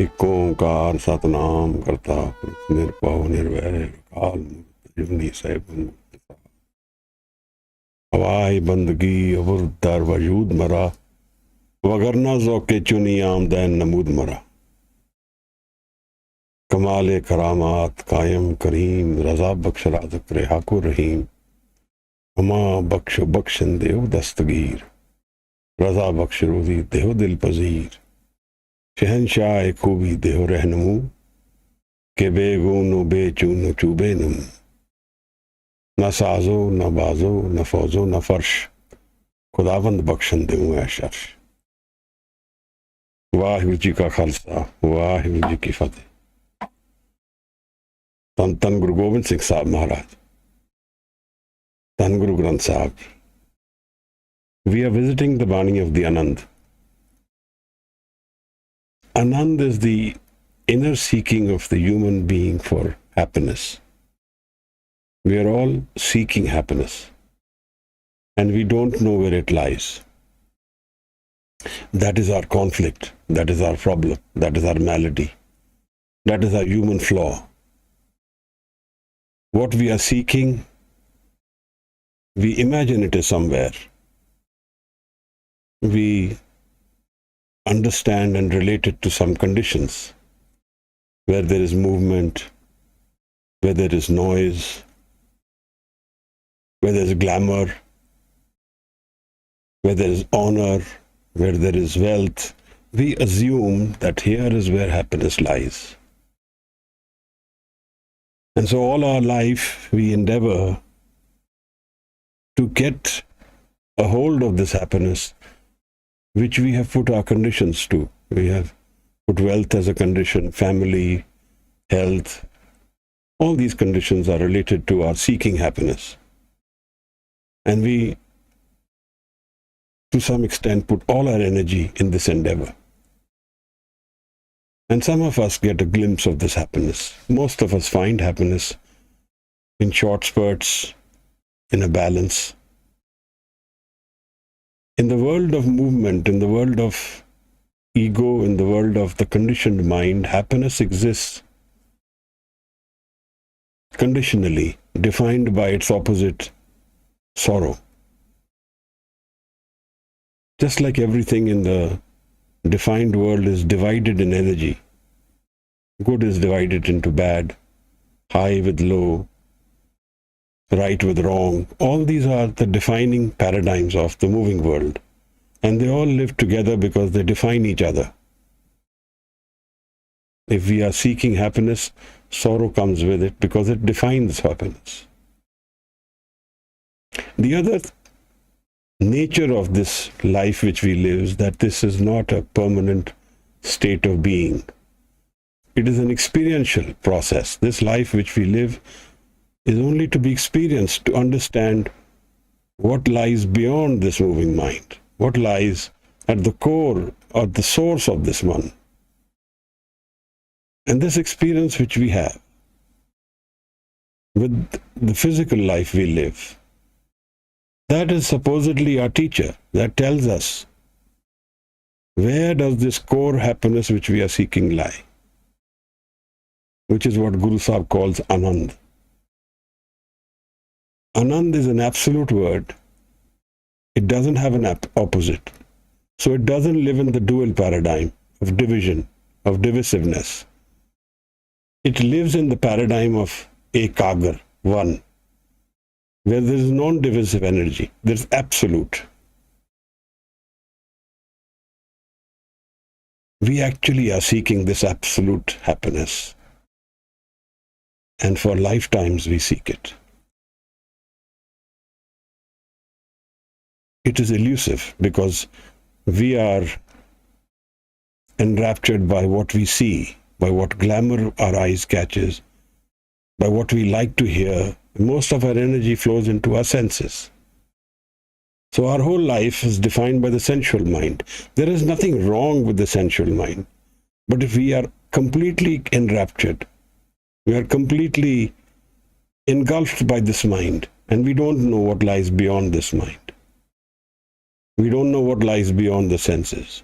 Ik-oNkaar Satnam करता निरपौ निर्वैर काल जुगनी साहिब हवाई बंदगी अबुर दर वजूद मरा वगरना ज़ौक़े चुनी आमदैन नमूद मरा कमाल करामात कायम करीम रज़ा बख्श राज़क रेहाको रहीम हमा बख्श बख्शन देव दस्तगीर रज़ा बख्श रोज़ी देहो दिल पजीर शहनशाह खूबी देहो रहनुमू के बेगूनो बेचूनो चूबे नमू न साजो न बाजो न फौजो न फर्श खुदावंद बख्शन देऊँ ऐशर्श। वाहिगुरू जी का खालसा वाहिगुरू जी की फतेह। धन धन गुरु गोबिंद सिंह साहब महाराज, धन गुरु ग्रंथ साहब। We are visiting the Bani of the Anand. Anand is the inner seeking of the human being for happiness. We are all seeking happiness, and we don't know where it lies. That is our conflict, that is our problem, that is our malady, that is our human flaw. What we are seeking, we imagine it is somewhere. We understand and relate it to some conditions where there is movement, where there is noise, where there is glamour, where there is honor, where there is wealth. We assume that here is where happiness lies. And so all our life we endeavor to get a hold of this happiness which we have put our conditions to. We have put wealth as a condition, family, health. All these conditions are related to our seeking happiness. And we, to some extent, put all our energy in this endeavor. And some of us get a glimpse of this happiness. Most of us find happiness in short spurts, in a balance. In the world of movement, in the world of ego, in the world of the conditioned mind, happiness exists conditionally, defined by its opposite, sorrow. Just like everything in the defined world is divided in energy. Good is divided into bad, high with low, right with wrong. All these are the defining paradigms of the moving world. And they all live together because they define each other. If we are seeking happiness, sorrow comes with it because it defines happiness. The other nature of this life which we live is that this is not a permanent state of being. It is an experiential process. This life which we live is only to be experienced, to understand what lies beyond this moving mind, what lies at the core or the source of this one. And this experience which we have with the physical life we live, that is supposedly our teacher that tells us where does this core happiness which we are seeking lie, which is what Guru Sahib calls Anand. Anand is an absolute word. It doesn't have an opposite. So it doesn't live in the dual paradigm of division, of divisiveness. It lives in the paradigm of Ik-oNkaar, one, where there is non-divisive energy. There is absolute. We actually are seeking this absolute happiness. And for lifetimes we seek it. It is elusive because we are enraptured by what we see, by what glamour our eyes catches, by what we like to hear. Most of our energy flows into our senses. So our whole life is defined by the sensual mind. There is nothing wrong with the sensual mind. But if we are completely enraptured, we are completely engulfed by this mind, and we don't know what lies beyond this mind. We don't know what lies beyond the senses.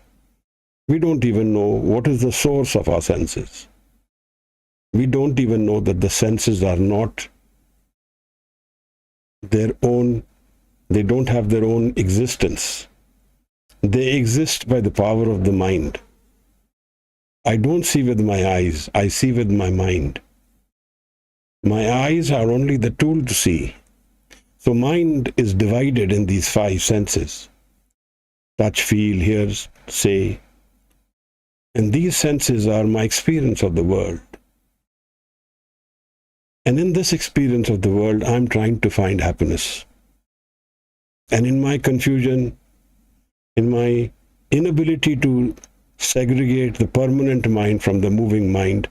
We don't even know what is the source of our senses. We don't even know that the senses are not their own, they don't have their own existence. They exist by the power of the mind. I don't see with my eyes, I see with my mind. My eyes are only the tool to see. So mind is divided in these five senses. Touch, feel, hear, say. And these senses are my experience of the world. And in this experience of the world, I'm trying to find happiness. And in my confusion, in my inability to segregate the permanent mind from the moving mind,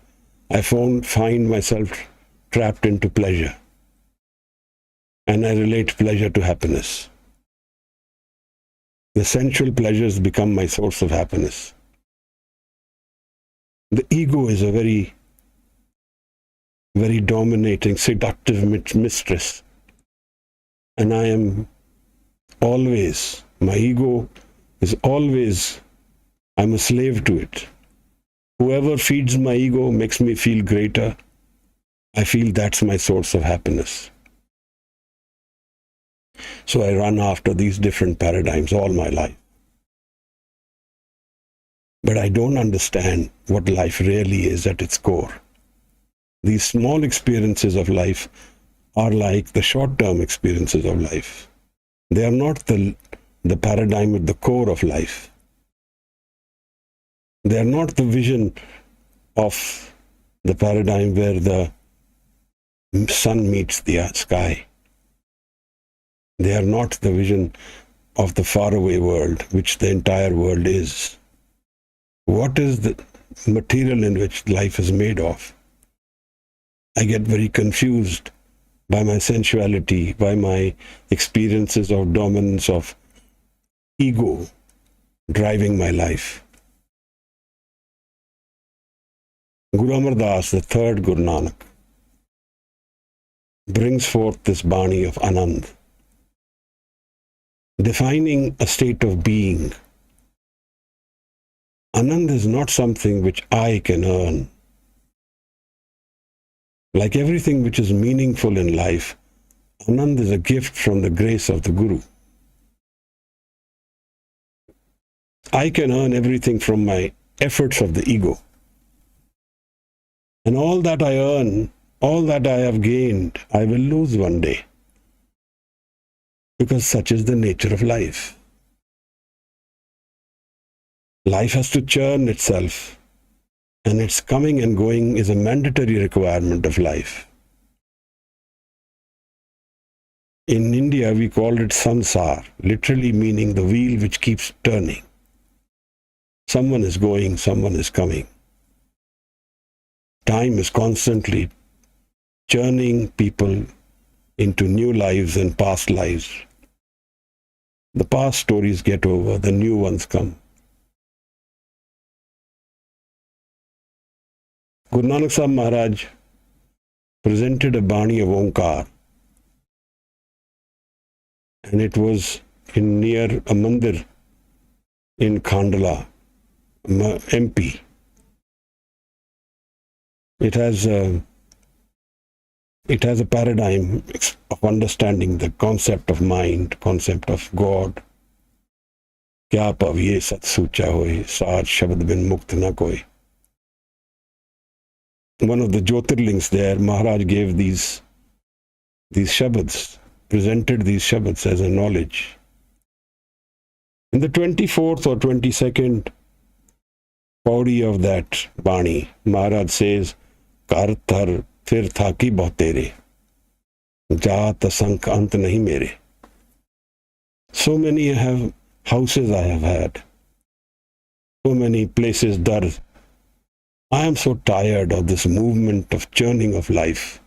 I find myself trapped into pleasure. And I relate pleasure to happiness. The sensual pleasures become my source of happiness. The ego is a very, very dominating, seductive mistress. And I am always, my ego is always, I'm a slave to it. Whoever feeds my ego makes me feel greater. I feel that's my source of happiness. So I run after these different paradigms all my life. But I don't understand what life really is at its core. These small experiences of life are like the short-term experiences of life. They are not the paradigm at the core of life. They are not the vision of the paradigm where the sun meets the sky. They are not the vision of the faraway world, which the entire world is. What is the material in which life is made of? I get very confused by my sensuality, by my experiences of dominance of ego driving my life. Guru Amar Das, the third Guru Nanak, brings forth this bani of Anand, defining a state of being. Anand is not something which I can earn. Like everything which is meaningful in life, Anand is a gift from the grace of the Guru. I can earn everything from my efforts of the ego. And all that I earn, all that I have gained, I will lose one day. Because such is the nature of life. Life has to churn itself, and its coming and going is a mandatory requirement of life. In India, we call it sansar, literally meaning the wheel which keeps turning. Someone is going, someone is coming. Time is constantly churning people into new lives and past lives. The past stories get over, the new ones come. Guru Nanak Sahib Maharaj presented a bani of Ik-oNkaar, and it was near a mandir in Khandala, MP. It has a paradigm of understanding the concept of mind, concept of God. Kya pavi-aa sat sucha hoye, sahj shabad bin mukt na koi. One of the Jyotirlings there, Maharaj gave these shabads, presented these shabads as a knowledge. In the 24th or 22nd Pauri of that Bani, Maharaj says, Kar thar fir thaki bha-i-aa, jaat sank ant nahi meyree. So many houses I have had, so many places dar. I am so tired of this movement of churning of life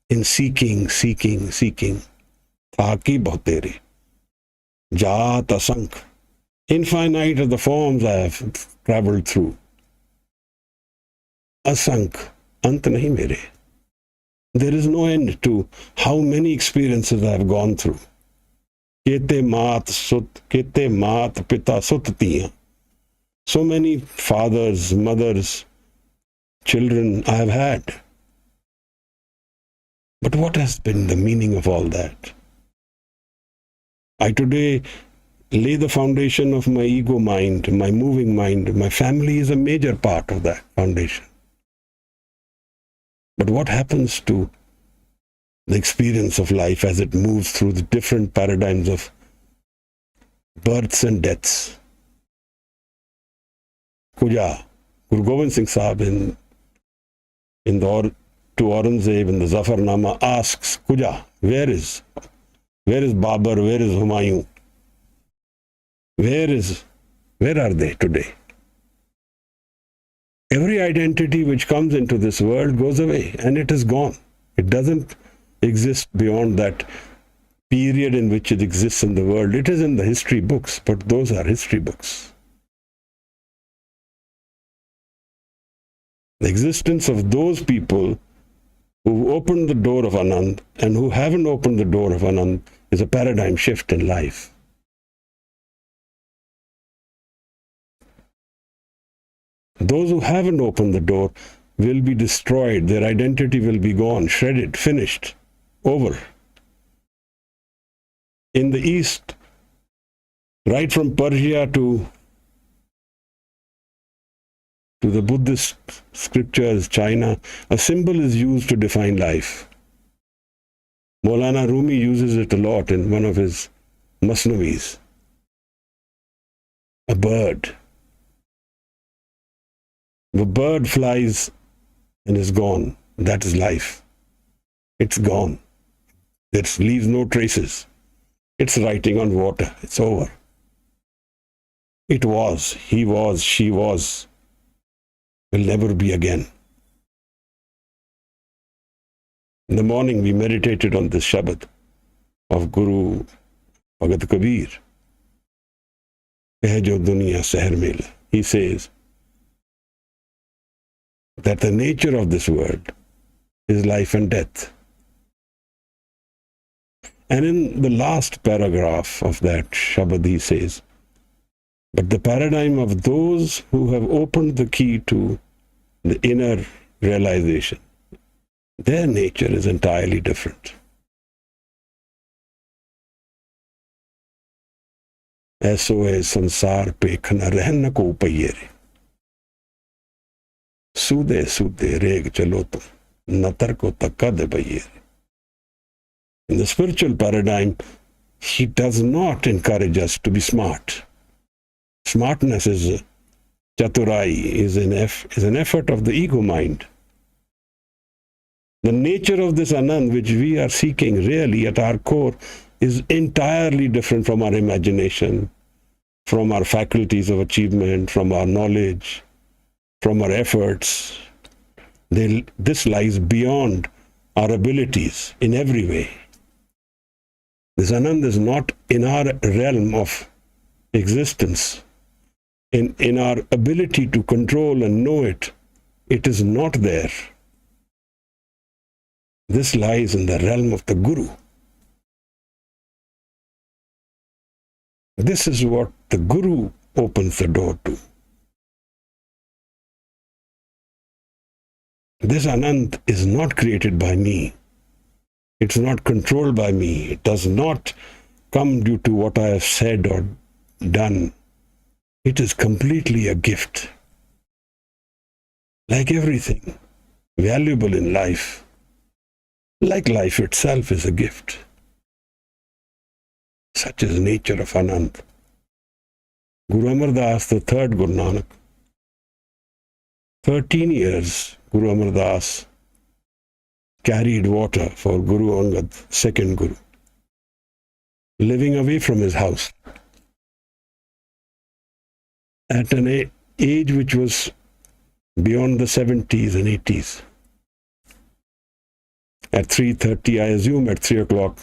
in seeking. Thaki bha-i-aa, jaat sank. Infinite of the forms I have traveled through. Asank, ant nahi meyree. There is no end to how many experiences I have gone through. Kete maat pita sut tiyan. So many fathers, mothers, children I have had. But what has been the meaning of all that? I today lay the foundation of my ego mind, my moving mind. My family is a major part of that foundation. But what happens to the experience of life as it moves through the different paradigms of births and deaths? Kuja, Guru Gobind Singh Sahib to Aurangzeb in the Zafarnama asks, Kuja, where is Babur, where is Humayun? Where are they today? Every identity which comes into this world goes away and it is gone. It doesn't exist beyond that period in which it exists in the world. It is in the history books, but those are history books. The existence of those people who opened the door of Anand and who haven't opened the door of Anand is a paradigm shift in life. Those who haven't opened the door will be destroyed. Their identity will be gone, shredded, finished, over. In the East, right from Persia to the Buddhist scriptures, China, a symbol is used to define life. Maulana Rumi uses it a lot in one of his Masnavis. A bird. The bird flies and is gone. That is life. It's gone. It leaves no traces. It's writing on water. It's over. It was, he was, she was. Will never be again. In the morning we meditated on this Shabad of Guru Bhagat Kabir. Keh jo duniya seher mela. He says that the nature of this world is life and death. And in the last paragraph of that Shabad he says, but the paradigm of those who have opened the key to the inner realization, their nature is entirely different. ऐसो है संसार पे खना रहन को पैरे सूदे सूदे रेग चलो तुम नतर को तक्का दे पैरे. In the spiritual paradigm, he does not encourage us to be smart. Smartness is chaturai, is an effort of the ego mind. The nature of this Anand which we are seeking really at our core is entirely different from our imagination, from our faculties of achievement, from our knowledge, from our efforts. This lies beyond our abilities in every way. This Anand is not in our realm of existence. In our ability to control and know it, it is not there. This lies in the realm of the Guru. This is what the Guru opens the door to. This Anand is not created by me. It's not controlled by me. It does not come due to what I have said or done. It is completely a gift. Like everything valuable in life, like life itself is a gift. Such is the nature of Anand. Guru Amar Das, the third Guru Nanak, 13 years Guru Amar Das carried water for Guru Angad, second Guru, living away from his house at an age which was beyond the 70s and 80s. At 3:30, I assume at 3 o'clock,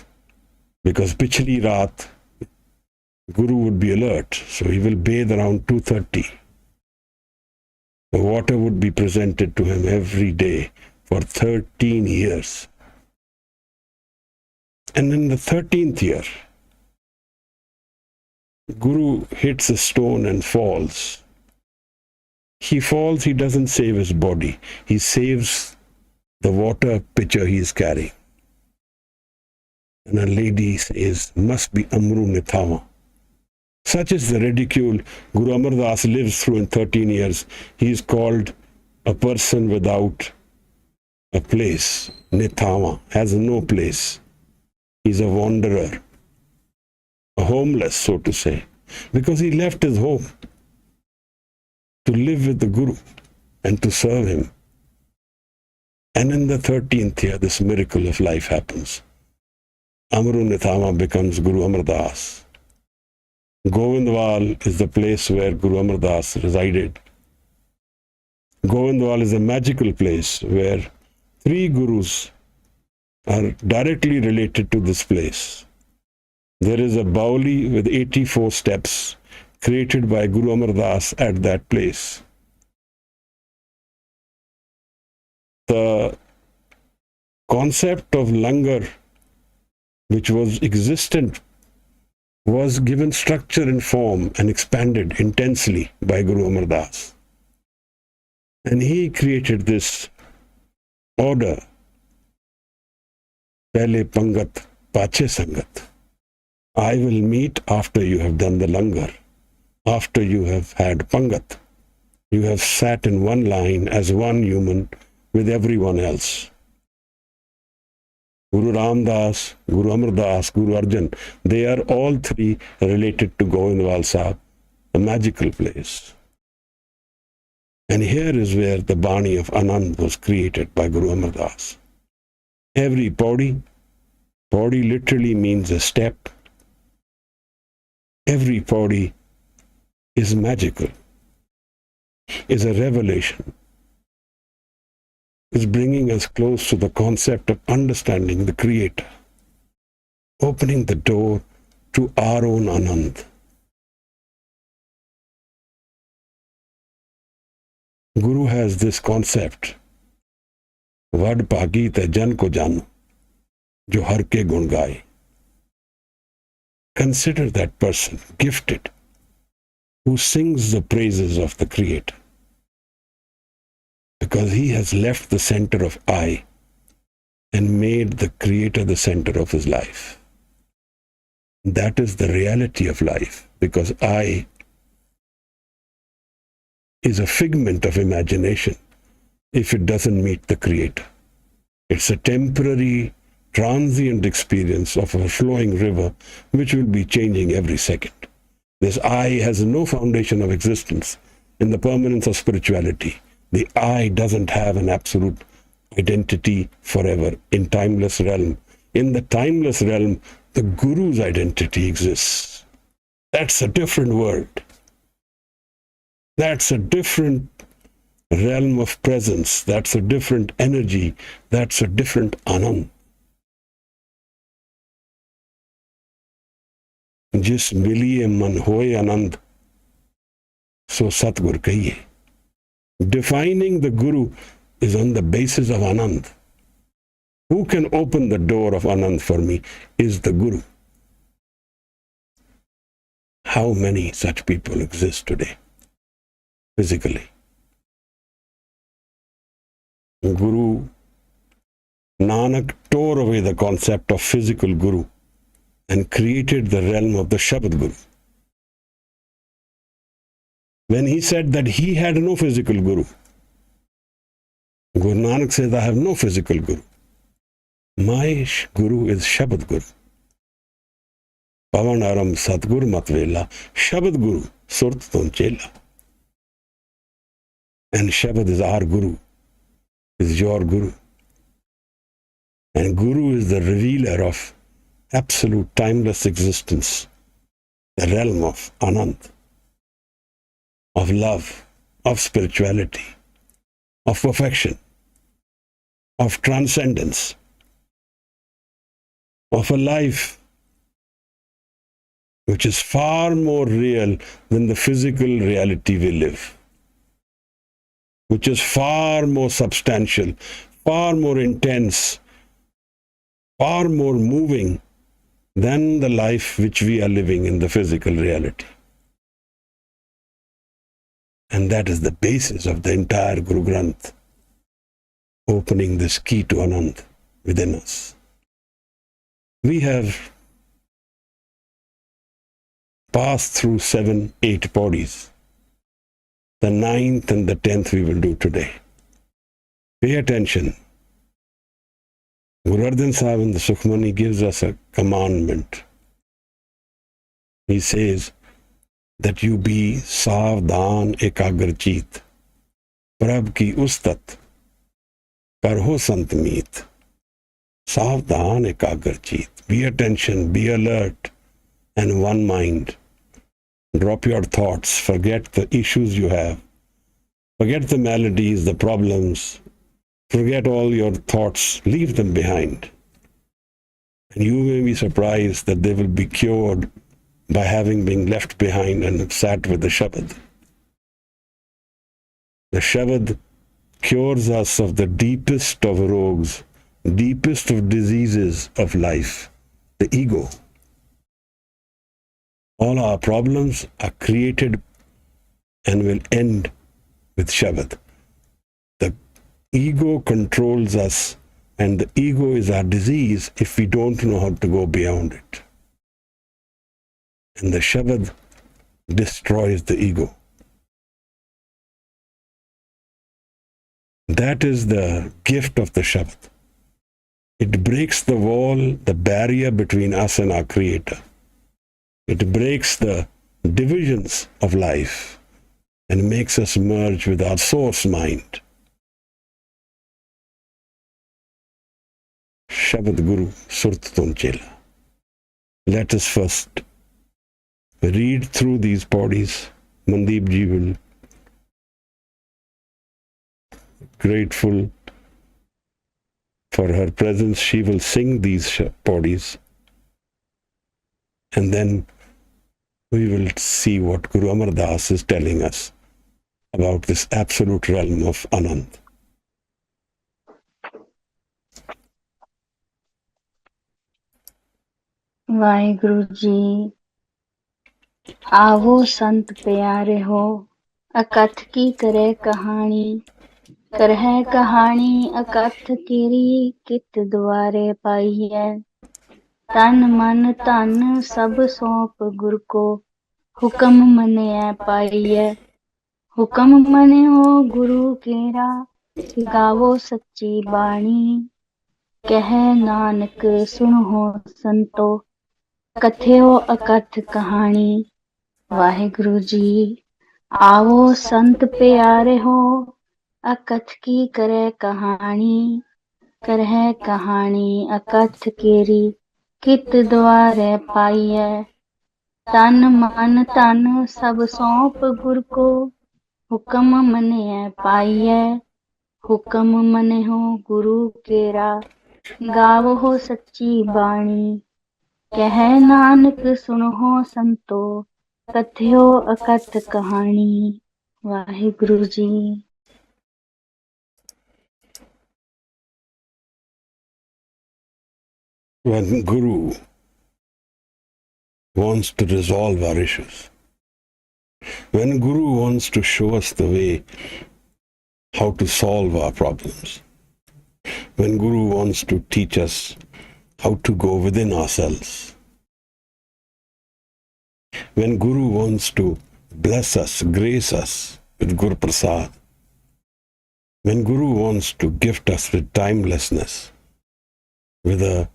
because pichli raat, Guru would be alert, so he will bathe around 2:30. The water would be presented to him every day for 13 years. And in the 13th year, Guru hits a stone and falls. he falls, he doesn't save his body. He saves the water pitcher he is carrying. And a lady says, must be Amru Nithama. Such is the ridicule Guru Amar Das lives through in 13 years. He is called a person without a place. Nithama, has no place. He's a wanderer, a homeless, so to say, because he left his home to live with the Guru and to serve him. And in the 13th year, this miracle of life happens. Amru Nithama becomes Guru Amar Das. Govindwal is the place where Guru Amar Das resided. Govindwal is a magical place where 3 gurus are directly related to this place. There is a Bauli with 84 steps created by Guru Amar Das at that place. The concept of langar, which was existent, was given structure and form and expanded intensely by Guru Amar Das. And he created this order, Pehle Pangat, Pache Sangat. I will meet after you have done the langar, after you have had Pangat. You have sat in one line as one human with everyone else. Guru Ramdas, Guru Amar Das, Guru Arjan, they are all 3 related to Govindwal Sahib, a magical place. And here is where the Bani of Anand was created by Guru Amar Das. Every pauri literally means a step. Every pauri is magical, is a revelation, is bringing us close to the concept of understanding the Creator, opening the door to our own Anand. Guru has this concept, Vad Bhagi-te jan ko jano, jo har ke gun gaye. Consider that person gifted who sings the praises of the Creator, because he has left the center of I and made the Creator the center of his life. That is the reality of life, because I is a figment of imagination if it doesn't meet the Creator. It's a temporary, transient experience of a flowing river which will be changing every second. This I has no foundation of existence in the permanence of spirituality. The I doesn't have an absolute identity forever in timeless realm. In the timeless realm, the Guru's identity exists. That's a different world. That's a different realm of presence. That's a different energy. That's a different Anand. Jis miliye man hoye Anand, so satgur kahiye. Defining the Guru is on the basis of Anand. Who can open the door of Anand for me is the Guru. How many such people exist today, physically? Guru Nanak tore away the concept of physical Guru and created the realm of the Shabad Guru. When he said that he had no physical Guru, Guru Nanak says, I have no physical Guru. My Guru is Shabad Guru. Pavan aram satgur matvela, Shabad Guru, surt tonchela. And Shabad is our Guru, is your Guru. And Guru is the revealer of absolute timeless existence, the realm of Anand, of love, of spirituality, of perfection, of transcendence, of a life which is far more real than the physical reality we live, which is far more substantial, far more intense, far more moving than the life which we are living in the physical reality. And that is the basis of the entire Guru Granth, opening this key to Anand within us. We have passed through 7, 8 bodies. The 9th and the 10th we will do today. Pay attention. Guru Arjan Sahib in the Sukhmani gives us a commandment. He says that you be savdhan-ek-agar-cheet, prabh ki ustat, karho sant meet. Savdhan-ek-agar-cheet. Be attention, be alert, and one mind. Drop your thoughts, forget the issues you have, forget the maladies, the problems, forget all your thoughts, leave them behind. And you may be surprised that they will be cured by having been left behind and sat with the Shabad. The Shabad cures us of the deepest of rogues, deepest of diseases of life, the ego. All our problems are created and will end with Shabad. The ego controls us, and the ego is our disease if we don't know how to go beyond it. And the Shabad destroys the ego. That is the gift of the Shabad. It breaks the wall, the barrier between us and our Creator. It breaks the divisions of life and makes us merge with our source mind. Shabad Guru Surt Tunchela. Let us first read through these bodies. Mandeep ji will grateful for her presence. She will sing these bodies, and then we will see what Guru Amar Das is telling us about this absolute realm of Anand. Waheguru ji, आवो संत प्यारे हो, अकथ की करे कहानी, करहे कहानी अकथ केरी, कित द्वारे पाई-आ। तन मन धन सब सौंप गुर को, हुक्म मनिया पाई-आ। हुक्म मनियो गुरु केरा, गावो सच्ची बाणी, कहे नानक सुनो संतो, कथ्यो अकथ कहानी। वाहिगुरु जी, आवो संत प्यारे हो, अकथ की करे कहानी, करहे कहानी अकथ केरी, कित द्वारे पाई-आ। तन मन धन सब सौंप गुर को, हुक्म मनिया पाई-आ। हुक्म मनियो गुरु केरा, गावो सच्ची बाणी, कहे नानक सुनो संतो, कथ्यो अकथ कहानी। Waheguru ji. When Guru wants to resolve our issues, when Guru wants to show us the way how to solve our problems, when Guru wants to teach us how to go within ourselves, when Guru wants to bless us, grace us with Guru Prasad, when Guru wants to gift us with timelessness, with a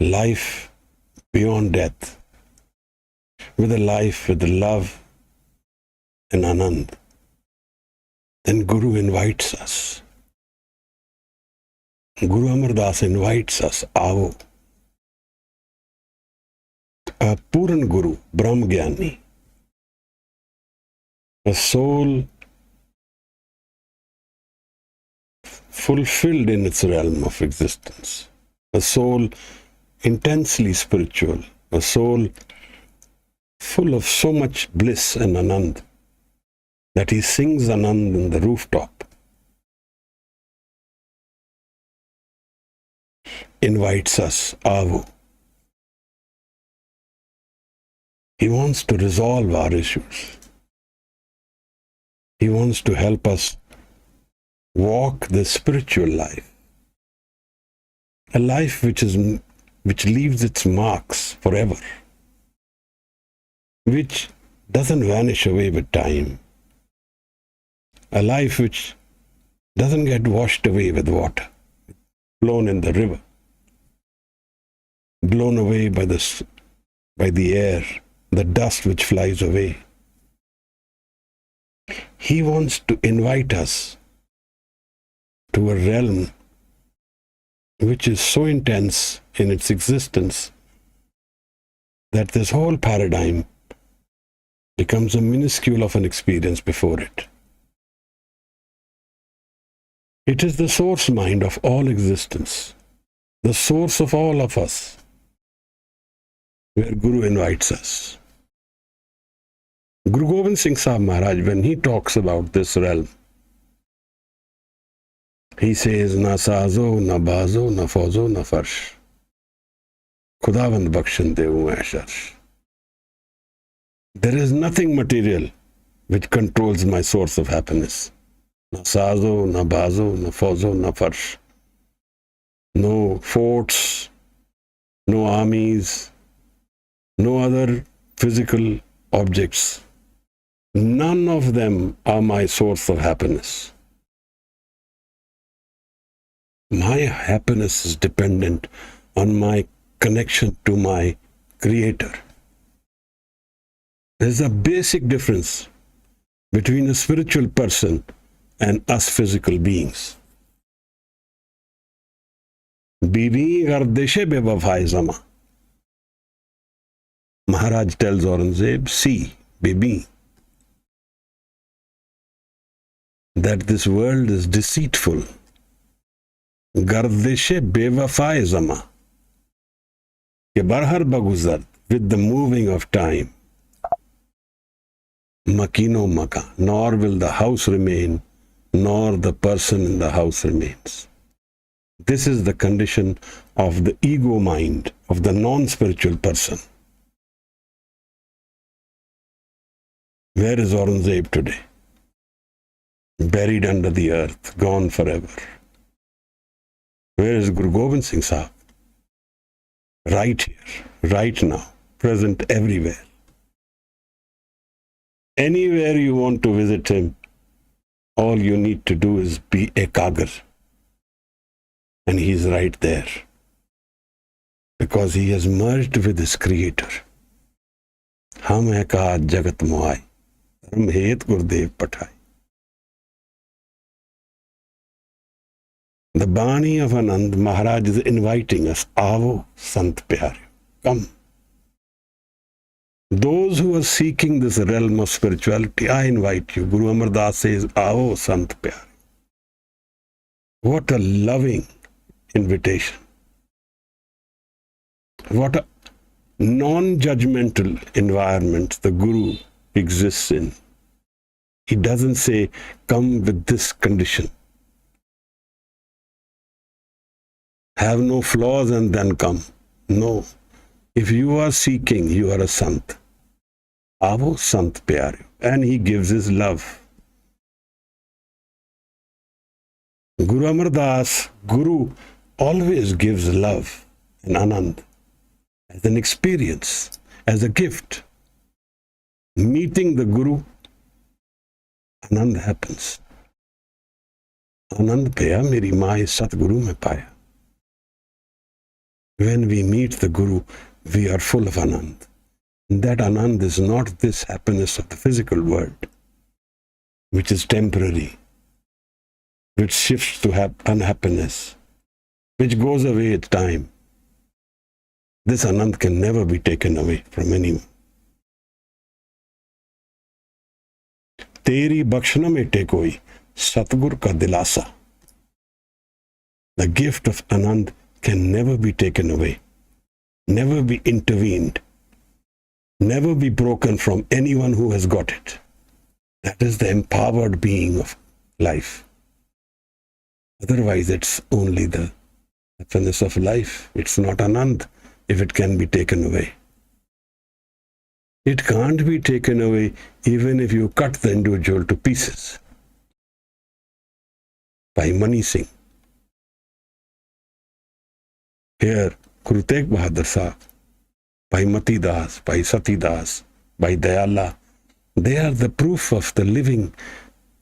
life beyond death, with a life with love and Anand, then Guru invites us. Guru Amar Das invites us, Aavo. A Puran Guru, Brahm Gyani, a soul fulfilled in its realm of existence, a soul intensely spiritual, a soul full of so much bliss and Anand that he sings Anand in the rooftop, invites us, Aavo. He wants to resolve our issues. He wants to help us walk the spiritual life, a life which leaves its marks forever, which doesn't vanish away with time, a life which doesn't get washed away with water, blown in the river, blown away by the air, the dust which flies away. He wants to invite us to a realm which is so intense in its existence that this whole paradigm becomes a minuscule of an experience before it. It is the source mind of all existence, the source of all of us, where Guru invites us. Guru Gobind Singh Sahib Maharaj, when he talks about this realm, he says, na saazo, na baazo, na fauzo, na farsh. Khudavand bakshan devu aisharsh. There is nothing material which controls my source of happiness. Na saazo, na baazo, na fauzo, na farsh. No forts, no armies, no other physical objects. None of them are my source of happiness. My happiness is dependent on my connection to my Creator. There is a basic difference between a spiritual person and us physical beings. Bibi gardeshe bevafai zama. Maharaj tells Aurangzeb, see, Bibi, that this world is deceitful. Gardeshe bevafai zama. Ke barhar baguzar, with the moving of time. Makino maka, nor will the house remain, nor the person in the house remains. This is the condition of the ego mind, of the non-spiritual person. Where is Aurangzeb today? Buried under the earth, gone forever. Where is Guru Gobind Singh Sahib? Right here, right now, present everywhere. Anywhere you want to visit him, all you need to do is be ekagar. And he is right there. Because he has merged with his Creator. Ham eka jagat maa-ay. Dharam het Gurdev pathai. The Bani of Anand Maharaj is inviting us, Aavo Sant Pyare, come. Those who are seeking this realm of spirituality, I invite you. Guru Amar Das says, Aavo Sant Pyare. What a loving invitation. What a non-judgmental environment the Guru exists in. He doesn't say, come with this condition. Have no flaws and then come. No. If you are seeking, you are a Sant. Aavo Sant Pyare. And he gives his love. Guru Amar Das, Guru always gives love and Anand as an experience, as a gift. Meeting the Guru, Anand happens. Anand paya, meri maa-ay satguroo mein paya. When we meet the Guru, we are full of Anand. And that Anand is not this happiness of the physical world, which is temporary, which shifts to unhappiness, which goes away with time. This Anand can never be taken away from anyone. Teri bakshna mete koi, satgur ka dilasa. The gift of Anand can never be taken away, never be intervened, never be broken from anyone who has got it. That is the empowered being of life. Otherwise, it's only the happiness of life. It's not Anand if it can be taken away. It can't be taken away even if you cut the individual to pieces. By Mani Singh. Here, Guru Tegh Bahadur Sahib, by Mati Das, by Sati Das, by Dayala, they are the proof of the living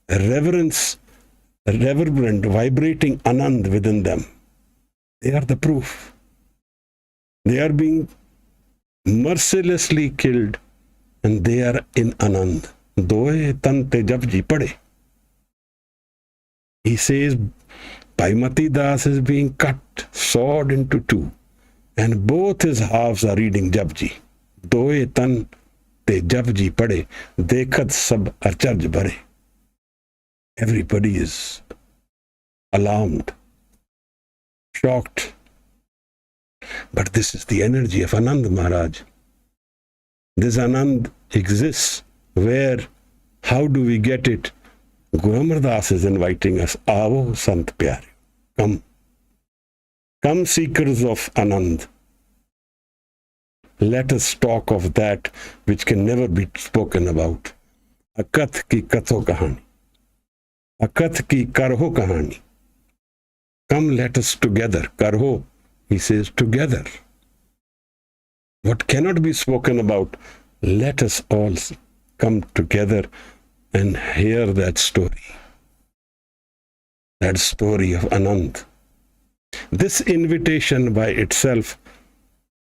reverence, reverberant, vibrating Anand within them. They are the proof. They are being mercilessly killed and they are in Anand. Doe tan te jab ji pade. He says, Bhaimati Das is being cut, sawed into two, and both his halves are reading Japji. Doe tan te Japji pade, dekhat sab acharj bhare. Everybody is alarmed, shocked. But this is the energy of Anand Maharaj. This Anand exists. Where? How do we get it? Guru Amar Das is inviting us. Aavo Sant Pyare. Come. Come, seekers of Anand. Let us talk of that which can never be spoken about. Akath ki katho kahani. Akath ki karho kahani. Come, let us together. Karho, he says, together. What cannot be spoken about, let us all come together and hear that story. That story of Anand. This invitation by itself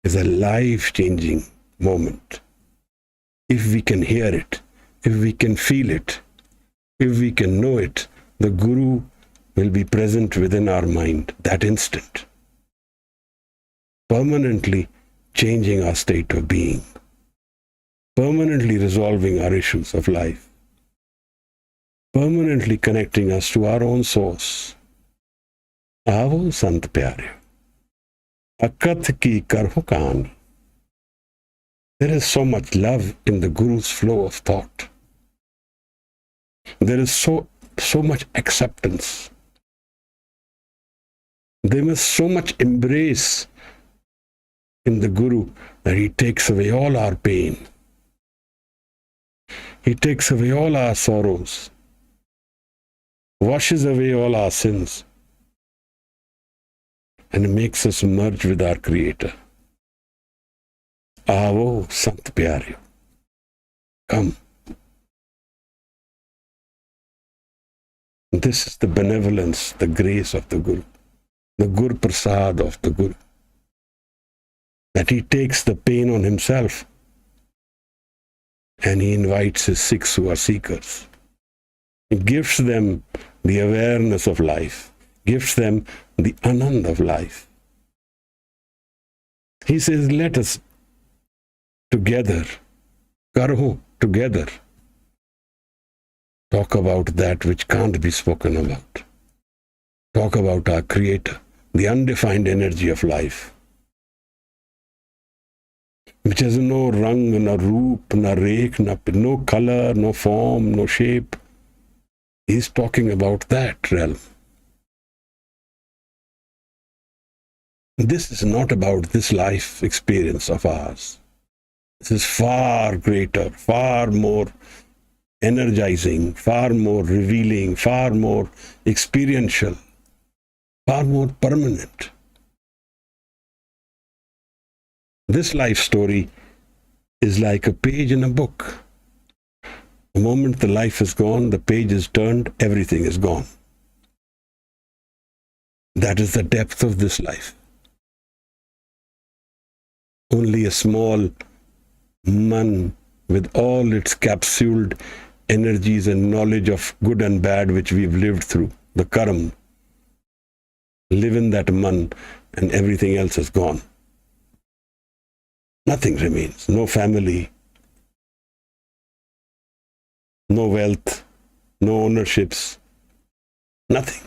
is a life-changing moment. If we can hear it, if we can feel it, if we can know it, the Guru will be present within our mind that instant, permanently changing our state of being, permanently resolving our issues of life, permanently connecting us to our own source. Aavo Sant Pyare. Akath ki karho kahani. There is so much love in the Guru's flow of thought. There is so much acceptance. There is so much embrace in the Guru that he takes away all our pain. He takes away all our sorrows, washes away all our sins, and makes us merge with our Creator. Aavo Sant Pyare. Come. This is the benevolence, the grace of the Guru, the Gur Prasad of the Guru. That he takes the pain on himself and he invites his Sikhs who are seekers. He gives them the awareness of life, gives them the Anand of life. He says, let us together, karho, together, talk about that which can't be spoken about. Talk about our Creator, the undefined energy of life, which has no rang, no roop, no rekh, no color, no form, no shape. He's talking about that realm. This is not about this life experience of ours. This is far greater, far more energizing, far more revealing, far more experiential, far more permanent. This life story is like a page in a book. The moment the life is gone, the page is turned, everything is gone. That is the depth of this life. Only a small man with all its capsuled energies and knowledge of good and bad which we've lived through, the karam, live in that man and everything else is gone. Nothing remains, no family, no wealth, no ownerships, nothing.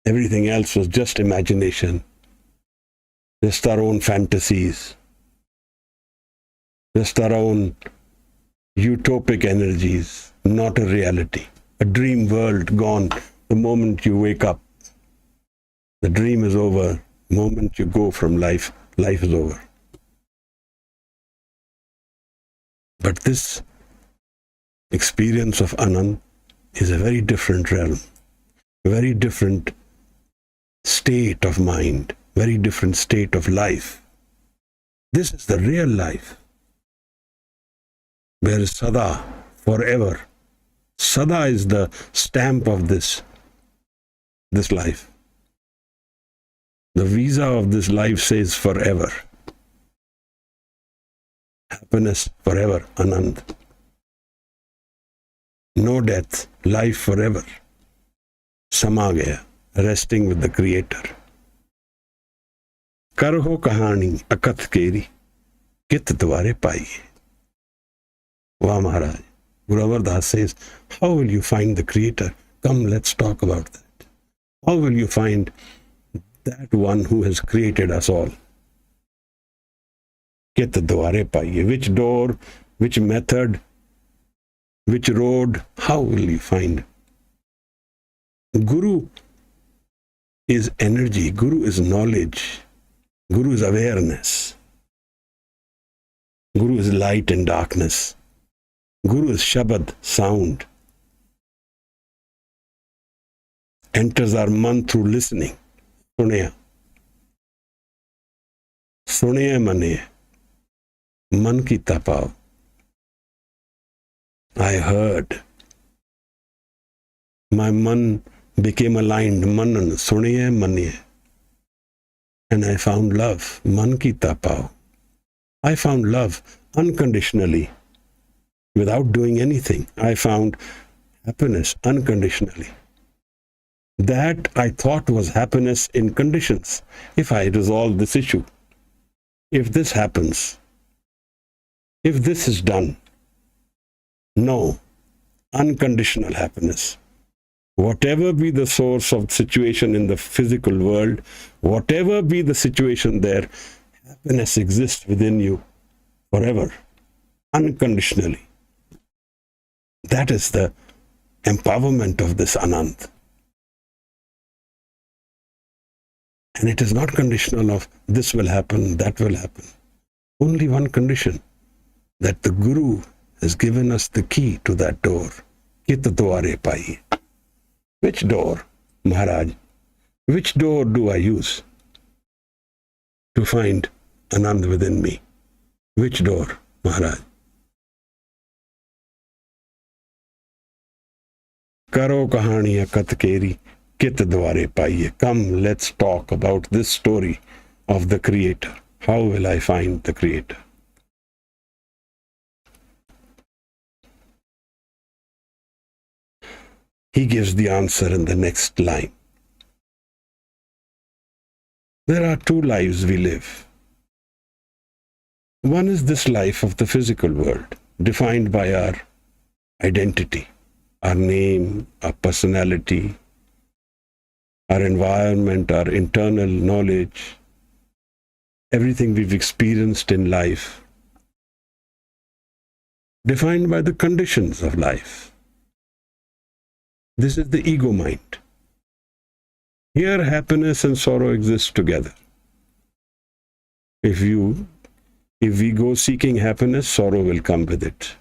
Everything else was just imagination, just our own fantasies, just our own utopic energies, not a reality. A dream world gone the moment you wake up. The dream is over. The moment you go from life, life is over. But this experience of Anand is a very different realm, very different state of mind, very different state of life. This is the real life, where Sada, forever. Sada is the stamp of this life. The visa of this life says forever. Happiness forever, Anand. No death, life forever. Sama gaya, resting with the Creator. Karho kahani akath keri, kit dware paa-i-aa. Wow, Maharaj. Guru Amardas says, how will you find the Creator? Come, let's talk about that. How will you find that one who has created us all? Kit dware paa-i-aa. Which door, which method, which road, how will you find? Guru is energy, Guru is knowledge, Guru is awareness, Guru is light and darkness, Guru is Shabad, sound. Enters our man through listening. Sunaya. Sunaya mane. Man ki tapao. I heard. My man became aligned. Manan. Sunaya mane. And I found love. Man ki tapao. I found love unconditionally. Without doing anything, I found happiness unconditionally. That I thought was happiness in conditions. If I resolve this issue, if this happens, if this is done, no, unconditional happiness. Whatever be the source of situation in the physical world, whatever be the situation there, happiness exists within you forever, unconditionally. That is the empowerment of this Anand. And it is not conditional of this will happen, that will happen. Only one condition, that the Guru has given us the key to that door. Kit dware paa-i-aa. Which door, Maharaj? Which door do I use to find Anand within me? Which door, Maharaj? Karo kahani akath keri, kit dware paa-i-aa. Come, let's talk about this story of the Creator. How will I find the Creator? He gives the answer in the next line. There are two lives we live. One is this life of the physical world, defined by our identity, our name, our personality, our environment, our internal knowledge, everything we've experienced in life, defined by the conditions of life. This is the ego mind. Here, happiness and sorrow exist together. If we go seeking happiness, sorrow will come with it.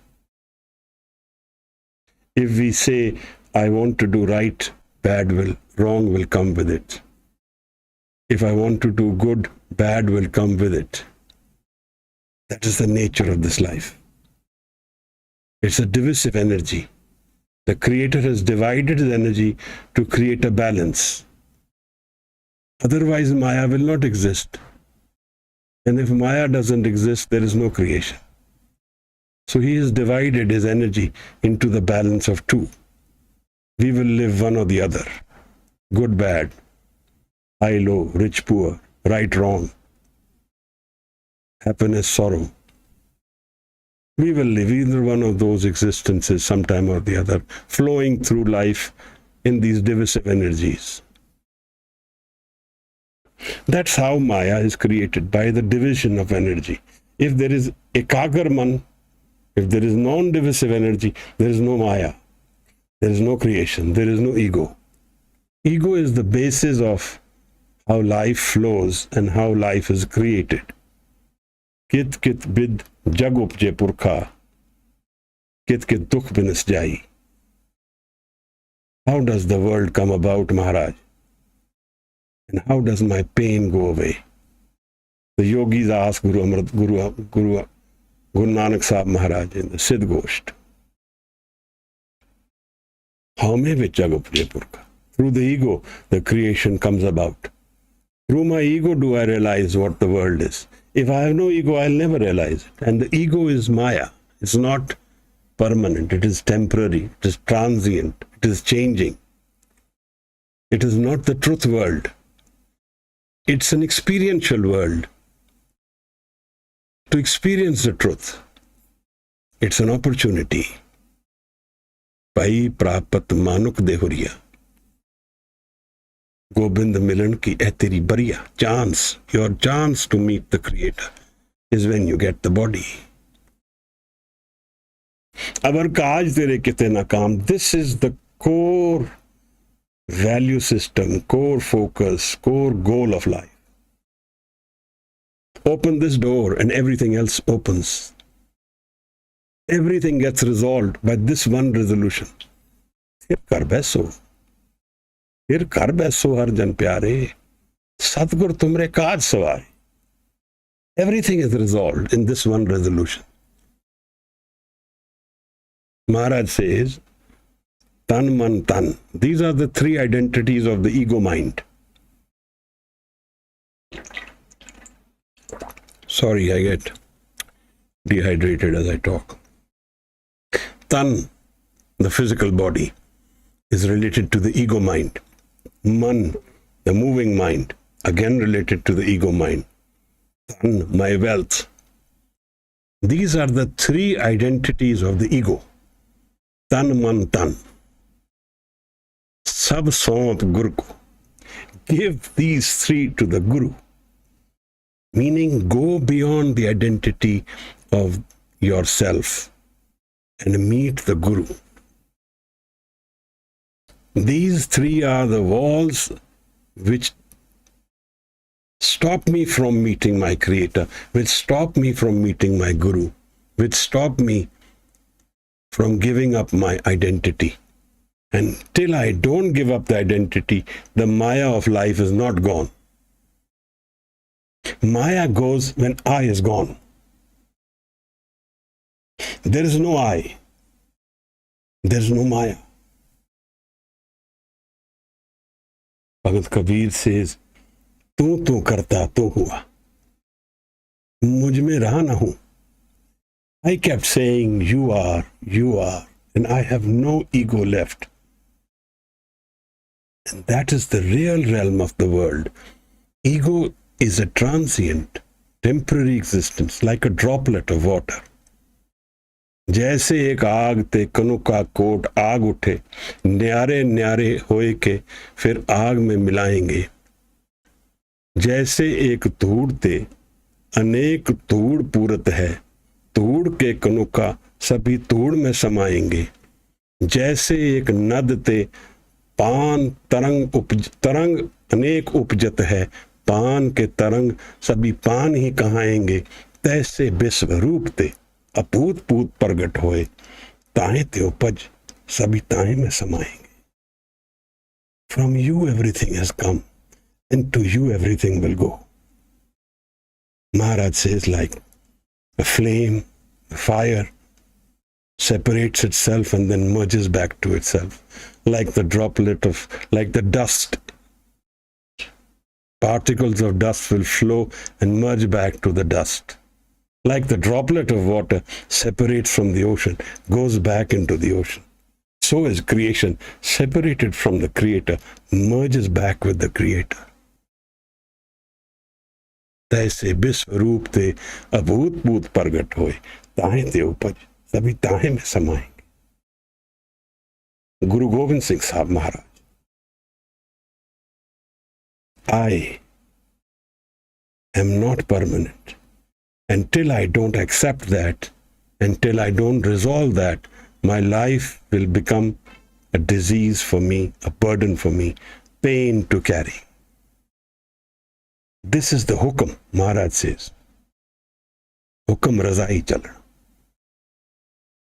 If we say, I want to do right, wrong will come with it. If I want to do good, bad will come with it. That is the nature of this life. It's a divisive energy. The Creator has divided his energy to create a balance. Otherwise, Maya will not exist. And if Maya doesn't exist, there is no creation. So he has divided his energy into the balance of two. We will live one or the other. Good, bad. High, low, rich, poor, right, wrong. Happiness, sorrow. We will live either one of those existences sometime or the other, flowing through life in these divisive energies. That's how Maya is created, by the division of energy. If there is ekagar man, if there is non-divisive energy, there is no Maya. There is no creation. There is no ego. Ego is the basis of how life flows and how life is created. Kit kit bid jag upje purkha. कित के दुख बिनस जाई. How does the world come about, Maharaj? And how does my pain go away? The yogis ask Guru Nanak Sahib Maharaj in the Siddh Gosht. How may Vichagopurka? Through the ego, the creation comes about. Through my ego do I realize what the world is. If I have no ego, I'll never realize it. And the ego is maya. It's not permanent. It is temporary. It is transient. It is changing. It is not the truth world. It's an experiential world. To experience the truth, it's an opportunity. Pai prapat manuk dehuriya. Gobind milan ki eh teri bariya. Chance, your chance to meet the Creator is when you get the body. Abar kaaj tere kite nakam. This is the core value system, core focus, core goal of life. Open this door and everything else opens. Everything gets resolved by this one resolution. Fir kar baiso. Fir kar baiso har jan pyare. Satgur tumre kaaj sawai. Everything is resolved in this one resolution. Maharaj says, Tan man tan. These are the three identities of the ego mind. Sorry, I get dehydrated as I talk. Tan, the physical body, is related to the ego mind. Man, the moving mind, again related to the ego mind. Tan, my wealth. These are the three identities of the ego. Tan man tan. Sab saunp Guru ko. Give these three to the Guru. Meaning, go beyond the identity of yourself and meet the Guru. These three are the walls which stop me from meeting my Creator, which stop me from meeting my Guru, which stop me from giving up my identity. And till I don't give up the identity, the maya of life is not gone. Maya goes when I is gone. There is no I. There is no maya. Bhagat Kabir says, tu karta tu hua. Mujh mein raha na hu. I kept saying, you are, and I have no ego left. And that is the real realm of the world. Ego is a transient, temporary existence, like a droplet of water. जैसे एक आग ते कनु का coat आग उठे, न्यारे न्यारे होए के फिर आग में मिलाएंगे. जैसे एक धूड़ ते अनेक धूड़ पूरत है, धूड़ के कनु का सभी धूड़ में समाएंगे. जैसे एक नद ते पान तरंग अनेक उपजत है, पान के तरंग सभी पान ही कहाएंगे. तैसे विश्व रूप ते अपूत पूत प्रगट होए, ताहे ते उपज सभी ताहे में समाएंगे. From you everything has come, and to you everything will go. Maharaj says, like a flame, a fire separates itself and then merges back to itself, like the droplet of, like the dust. Particles of dust will flow and merge back to the dust. Like the droplet of water separates from the ocean, goes back into the ocean. So is creation separated from the Creator, merges back with the Creator. तैसे विश्व रूप ते अभूत पूत प्रगट होए, ताहे ते उपज सभी ताहे में समाएंगे. Guru Gobind Singh Sahib Maharaj. I am not permanent. Until I don't accept that, until I don't resolve that, my life will become a disease for me, a burden for me, pain to carry. This is the hukam, Maharaj says. Hukam razai chalna.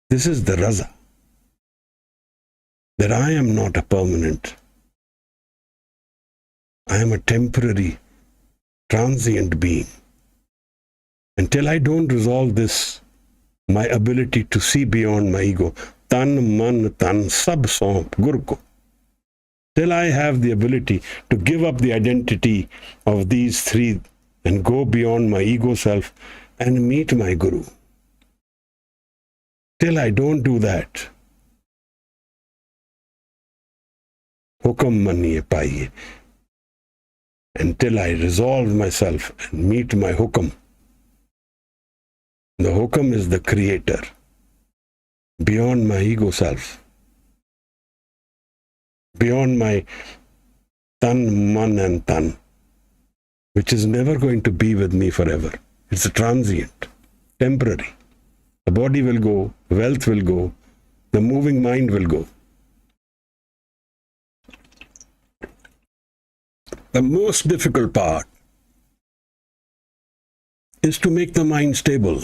This is the raza. That I am not a permanent. I am a temporary, transient being. Until I don't resolve this, my ability to see beyond my ego, tan, man, tan, sab saunp, gur ko. Till I have the ability to give up the identity of these three and go beyond my ego self and meet my guru. Till I don't do that, hukam maniye paiye. Until I resolve myself and meet my hukam. The hukam is the creator, beyond my ego self, beyond my tan, man and tan, which is never going to be with me forever. It's a transient, temporary. The body will go, wealth will go, the moving mind will go. The most difficult part is to make the mind stable,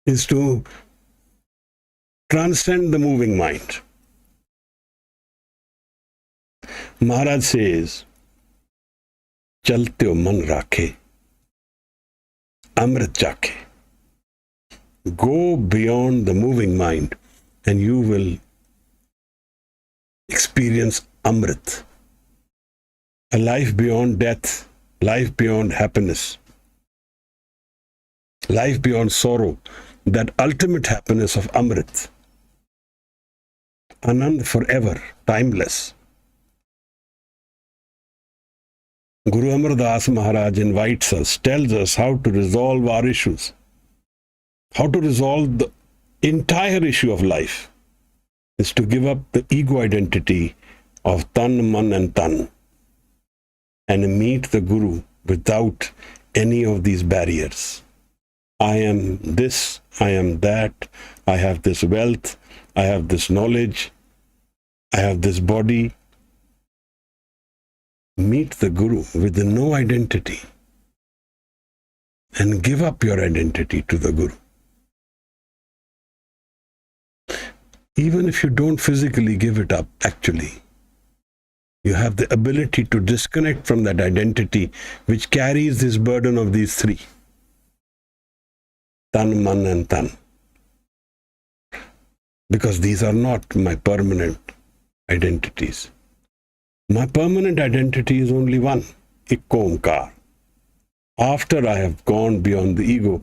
is to transcend the moving mind. Maharaj says, Chalte man rakhe, amrit chakhe. Go beyond the moving mind and you will experience amrit. A life beyond death, life beyond happiness, life beyond sorrow, that ultimate happiness of Amrit. Anand forever, timeless. Guru Amar Das Maharaj invites us, tells us how to resolve our issues, how to resolve the entire issue of life, is to give up the ego identity of tan, man and tan, and meet the Guru without any of these barriers. I am this, I am that, I have this wealth, I have this knowledge, I have this body. Meet the Guru with no identity and give up your identity to the Guru. Even if you don't physically give it up, actually, you have the ability to disconnect from that identity which carries this burden of these three. Tan, man and tan. Because these are not my permanent identities. My permanent identity is only one, Ik-oNkaar. After I have gone beyond the ego,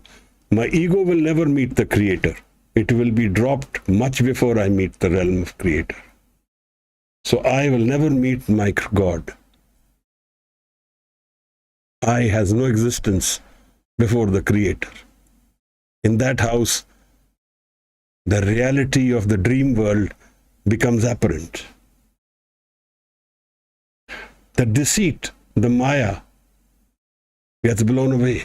my ego will never meet the Creator. It will be dropped much before I meet the realm of Creator. So I will never meet my God. I has no existence before the Creator. In that house, the reality of the dream world becomes apparent. The deceit, the maya, gets blown away,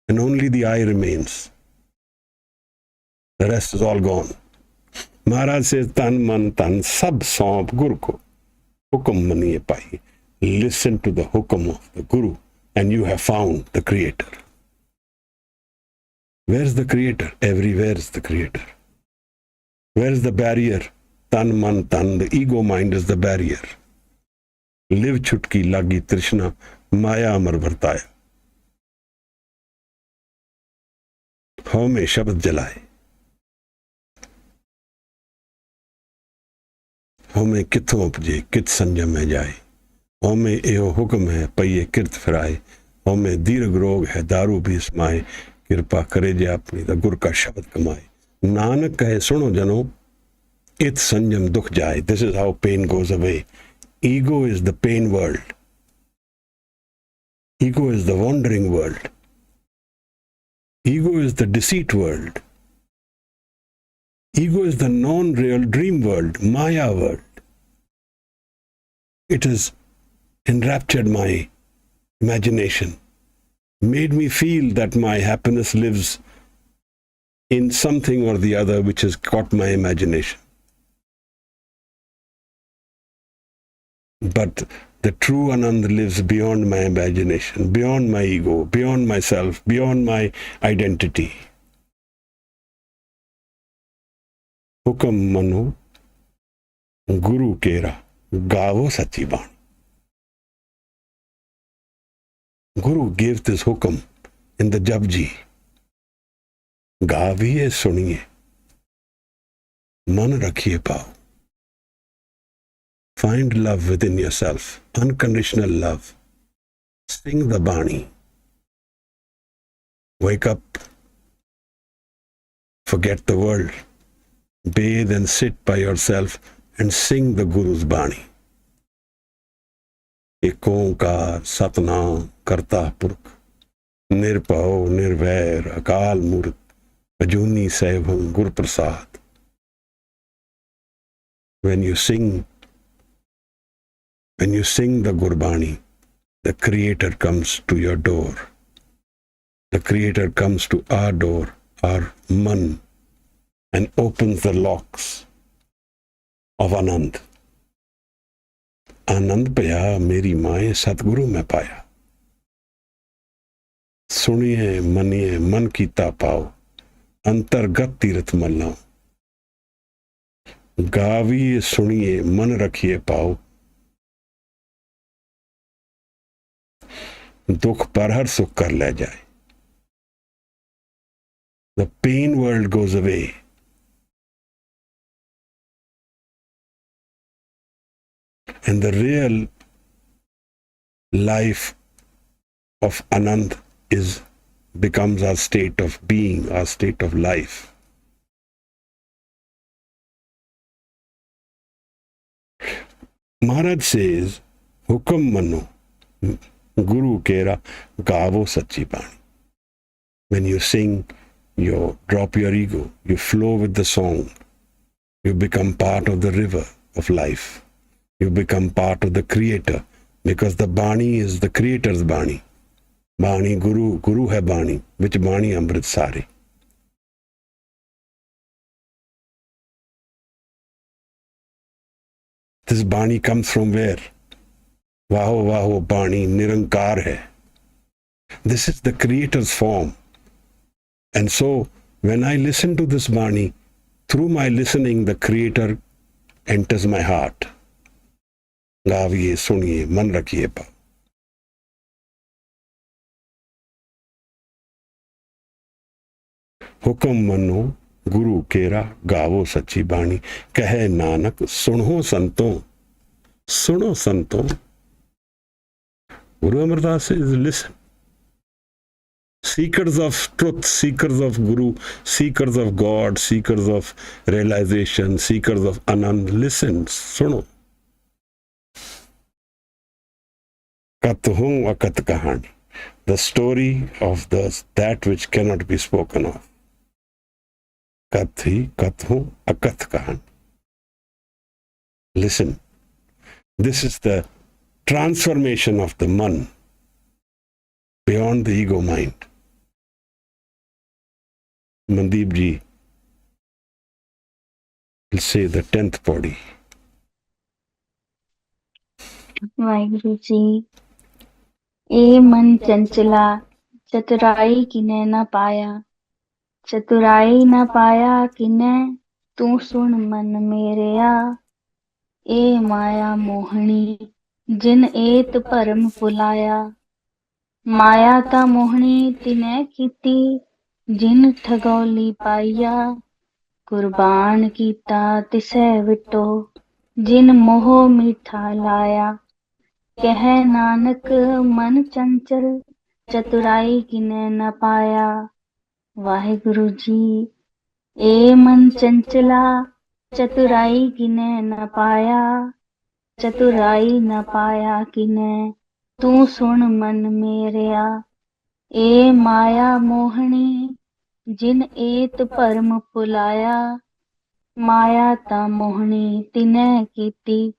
and only the I remains. The rest is all gone. Maharaj says, tan, man, tan, sab saunp gur ko, hukam maniye paiye. Listen to the hukam of the Guru, and you have found the Creator. Where is the Creator? Everywhere is the Creator. Where is the barrier? Tan, man, tan. The ego mind is the barrier. Live chutki lagi trishna, maya amar vartaya. How mein shabad jalaye. How mein kitho upje, kit sanjam mein jaye. How mein eho hukam hai, paiye kirt firaye. How mein dirg rog hai, daru bhi ismaye. Kirpa करे जे अपनी the गुर का शब्द कमाए. नानक कहे सुनो जनो, इत संयम दुख जाए. This is how pain goes away. Ego is the pain world. Ego is the wandering world. Ego is the deceit world. Ego is the non-real dream world, Maya world. It has enraptured my imagination, made me feel that my happiness lives in something or the other which has caught my imagination. But the true Anand lives beyond my imagination, beyond my ego, beyond myself, beyond my identity. हुक्म मनो गुरु केरा गावो सच्ची बाणी. Guru gave this hukum in the Japji. गाविए सुनिए मन रखिए पाओ. Find love within yourself, unconditional love. Sing the Bani. Wake up, forget the world, bathe and sit by yourself and sing the Guru's Bani. Ik-oNkaar, Satnam, Karta Purkh, Nirpao, Nirvair, Akal Murth, Ajuni Saibham, Gur Prasad. When you sing the Gurbani, the Creator comes to your door. The Creator comes to our door, our man, and opens the locks of Anand. आनंद पया मेरी maa-ay satguroo में पाया. सुनिए मनिए मन कीता पाओ, अंतर्गत तीर्थ मल्लाओ. गाविए सुनिए मन रखिए पाओ. दुख पर हर सुख कर ले जाए. The pain world goes away. And the real life of Anand becomes our state of being, our state of life. Maharaj says, Hukam mano, Guru kera, gavo sachi bani. When you sing, you drop your ego, you flow with the song, you become part of the river of life. You become part of the Creator, because the Bani is the Creator's Bani. Bani Guru, Guru hai Bani, which Bani Amrit Sari. This Bani comes from where? Vaho Vaho Bani, Nirankar hai. This is the Creator's form. And so, when I listen to this Bani, through my listening, the Creator enters my heart. गाविए सुनिए मन रखिए पाओ. हुक्म मनो गुरु केरा गावो सच्ची बाणी. कहे नानक सुनो संतों, सुनो संतों. Guru Amardas says, listen. Seekers of truth, seekers of Guru, seekers of God, seekers of realization, seekers of Anand, listen, suno. Kathum akat kahani, the story of that which cannot be spoken of. Kathi kathum akat kahani. Listen, this is the transformation of the man beyond the ego mind. Mandeep ji will say the 10th body. Waheguru ji. ए मन चंचला चतुराई किने न पाया, चतुराई न पाया किने तू सुन मन मेरेया. ए माया मोहनी जिन एत भरम भुलाया, माया ता मोहनी तिने कीती जिन ठगौली पाईया. कुर्बान कीता तिसै विटो जिन मोह मीठा लाया. कह नानक मन चंचल चतुराई किने न पाया. वाहिगुरु जी. ए मन चंचला चतुराई किने न पाया, चतुराई न पाया किने तू सुन मन मेरेया. ए माया मोहनी जिन एत भरम भुलाया, माया ता मोहनी तिने कीती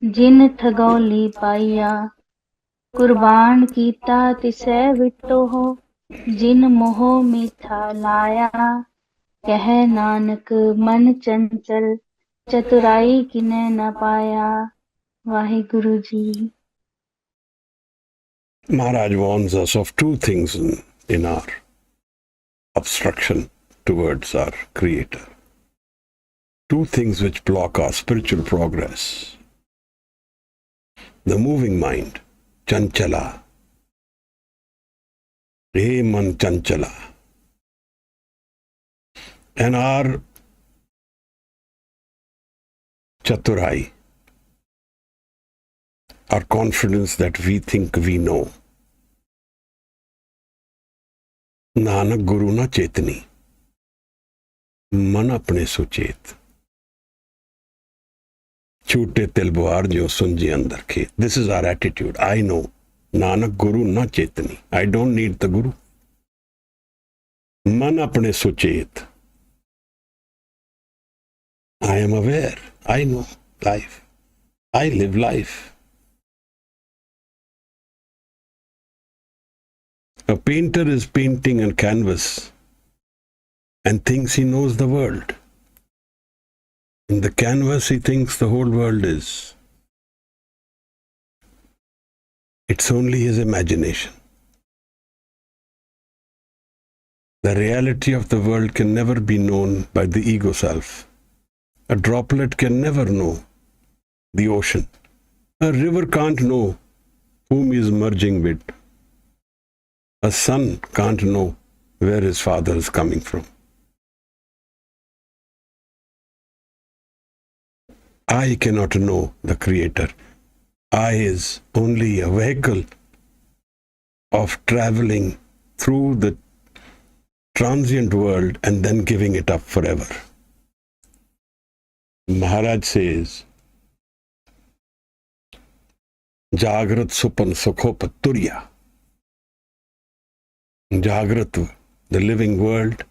जिन ठगौली पाईया. कुर्बान कीता तिसै विटो हो जिन मोह मीठा लाया. कह नानक मन चंचल चतुराई किने न पाया. Waheguru ji. Maharaj warns us of two things in our obstruction towards our Creator. two things which block our spiritual progress. The moving mind, chanchala. Hey man chanchala. And our chaturai, our confidence that we think we know. Nanak Guru na chetni. मन अपने सुचेत छूटे तिलबुआर जो सुंजी अंदर खेत. This is our attitude. I know. Nanak Guru na chetni. I don't need the Guru. Man apne suchet. I am aware. I know life. I live life. A painter is painting on canvas and thinks he knows the world. In the canvas, he thinks the whole world is. It's only his imagination. The reality of the world can never be known by the ego self. A droplet can never know the ocean. A river can't know whom he is merging with. A son can't know where his father is coming from. I cannot know the Creator. I is only a vehicle of traveling through the transient world and then giving it up forever. Maharaj says, Jagrat Supan Sukhopat Turya. Jagrat, the living world,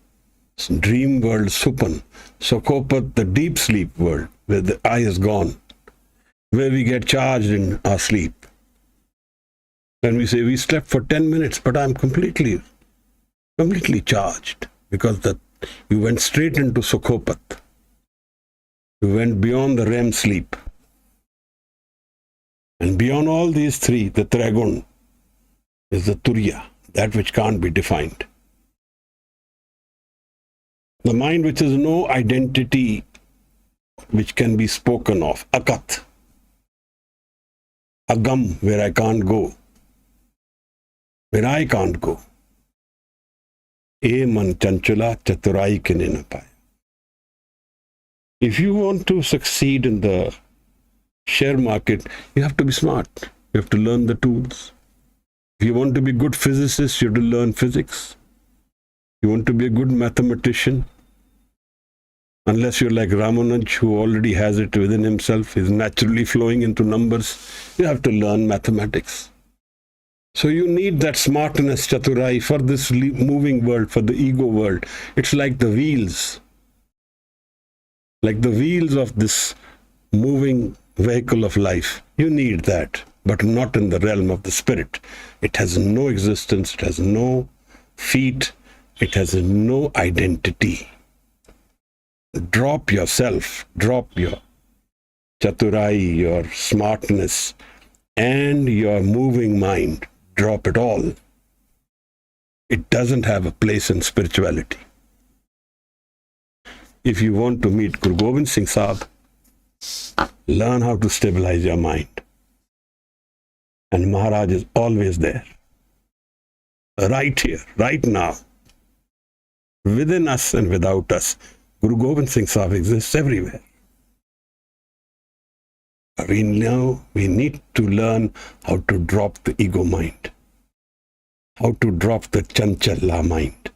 dream world, Supan, Sukhopat, the deep sleep world, where the eye is gone, where we get charged in our sleep. Then we say, we slept for 10 minutes, but I'm completely charged, because you went straight into Sukhopat. You went beyond the REM sleep. And beyond all these three, the Trigun is the Turya, that which can't be defined. The mind which has no identity which can be spoken of. Akat. Agam, where I can't go. Where I can't go. E man chanchala chaturai kine na paya. If you want to succeed in the share market, you have to be smart. You have to learn the tools. If you want to be a good physicist, you have to learn physics. You want to be a good mathematician, unless you're like Ramanuj, who already has it within himself, is naturally flowing into numbers, you have to learn mathematics. So you need that smartness, chaturai, for this moving world, for the ego world. It's like the wheels. Like the wheels of this moving vehicle of life. You need that, but not in the realm of the spirit. It has no existence, it has no feet, it has no identity. Drop yourself, drop your chaturai, your smartness, and your moving mind. Drop it all. It doesn't have a place in spirituality. If you want to meet Guru Gobind Singh Sahib, learn how to stabilize your mind. And Maharaj is always there. Right here, right now. Within us and without us. Guru Gobind Singh Sahib exists everywhere. We know we need to learn how to drop the ego mind. How to drop the chanchala mind.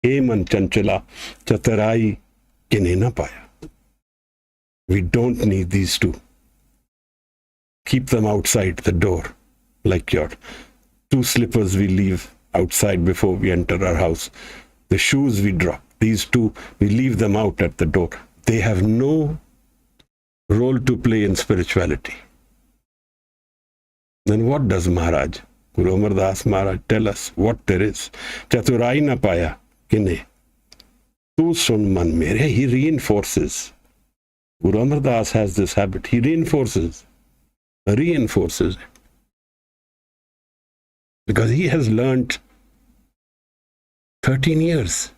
E man chanchala chatarai kine na paya. We don't need these two. Keep them outside the door, like your two slippers we leave outside before we enter our house. The shoes we drop. These two, we leave them out at the door. They have no role to play in spirituality. Then what does Maharaj, Guru Amar Das Maharaj, tell us what there is? Chaturai na paya kine. Tu sun man mayree. He reinforces. Guru Amar Das has this habit. He reinforces it. Because he has learnt 13 years.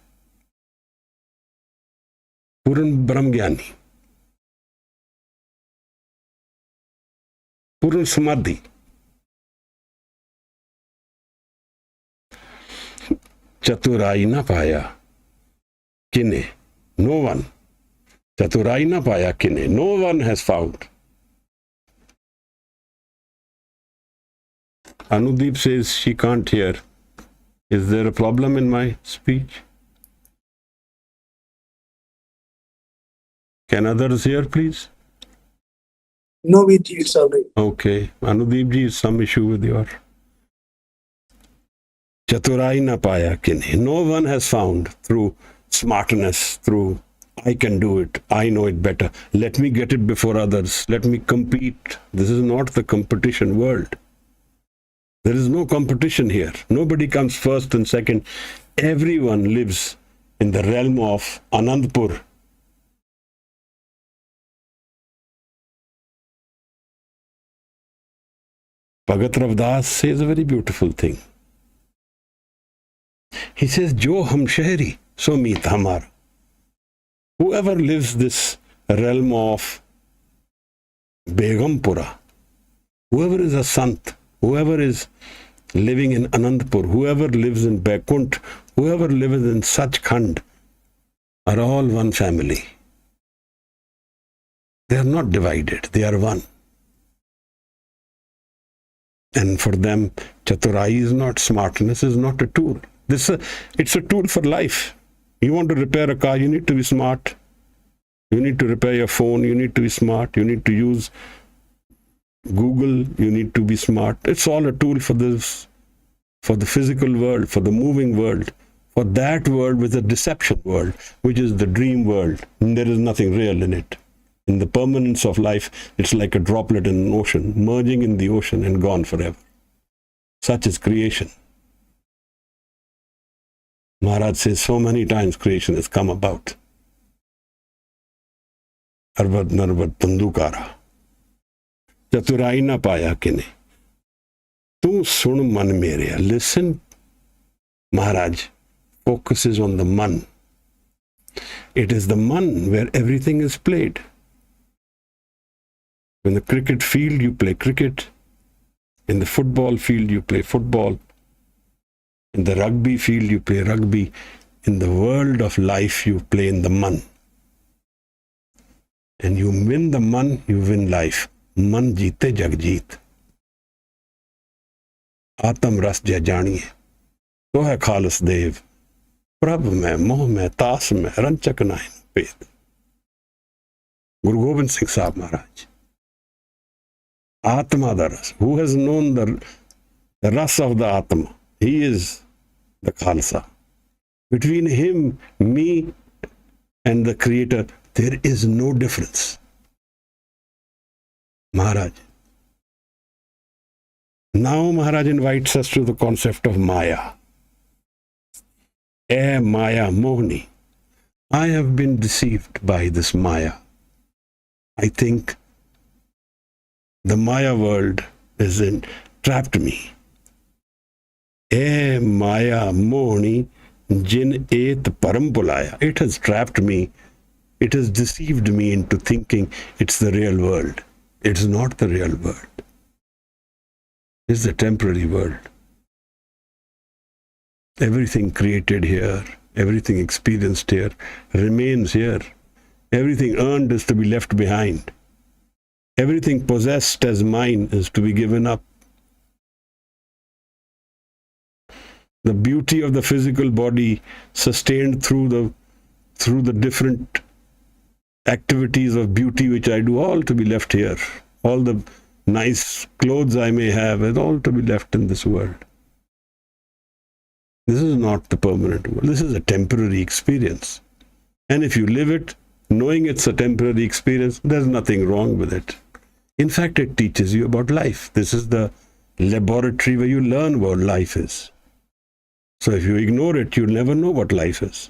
Puran Brahmgyani, Puran Samadhi. Chaturai na paya kine. No one. Chaturai na paya kine. No one has found. Anudeep says she can't hear. Is there a problem in my speech? Can others hear, please? No, it's all right. Okay. Anudeep ji, is some issue with your... Chaturai na paya kine. No one has found through smartness, through I can do it, I know it better, let me get it before others, let me compete. This is not the competition world. There is no competition here. Nobody comes first and second. Everyone lives in the realm of Anandpur. Bhagat Ravdas says a very beautiful thing. He says, Jo hum shahri, so meet hamara. Whoever lives this realm of Begumpura, whoever is a sant, whoever is living in Anandpur, whoever lives in Baikunt, whoever lives in Sachkhand, are all one family. They are not divided, they are one. And for them, Chaturai is not, smartness is not a tool. It's a tool for life. You want to repair a car, you need to be smart. You need to repair your phone, you need to be smart. You need to use Google, you need to be smart. It's all a tool for this, for the physical world, for the moving world, for that world with a deception world, which is the dream world. And there is nothing real in it. In the permanence of life, it's like a droplet in an ocean, merging in the ocean and gone forever. Such is creation. Maharaj says so many times creation has come about. Arvad narvad tandukara. Chaturai na paya kine. Tu sun man meyree. Listen, Maharaj focuses on the man. It is the man where everything is played. In the cricket field, you play cricket. In the football field, you play football. In the rugby field, you play rugby. In the world of life, you play in the man. And you win the man, you win life. Man jeete jag jeet. Atam ras jai janiye. To hai khalis dev. Prabh mein, moh mein, taas mein, ranchak nahin ped. Guru Gobind Singh Sahib Maharaj. Atma da ras. Who has known the ras of the Atma? He is the Khalsa. Between him, me, and the Creator, there is no difference. Maharaj. Now Maharaj invites us to the concept of Maya. Maya Mohni. I have been deceived by this Maya. I think the Maya world has trapped me. Maya Mohni jin et param pulaya. It has trapped me. It has deceived me into thinking it's the real world. It's not the real world. It's the temporary world. Everything created here, everything experienced here, remains here. Everything earned is to be left behind. Everything possessed as mine is to be given up. The beauty of the physical body sustained through the different activities of beauty which I do, all to be left here. All the nice clothes I may have is all to be left in this world. This is not the permanent world. This is a temporary experience. And if you live it, knowing it's a temporary experience, there's nothing wrong with it. In fact, it teaches you about life. This is the laboratory where you learn what life is. So if you ignore it, you'll never know what life is.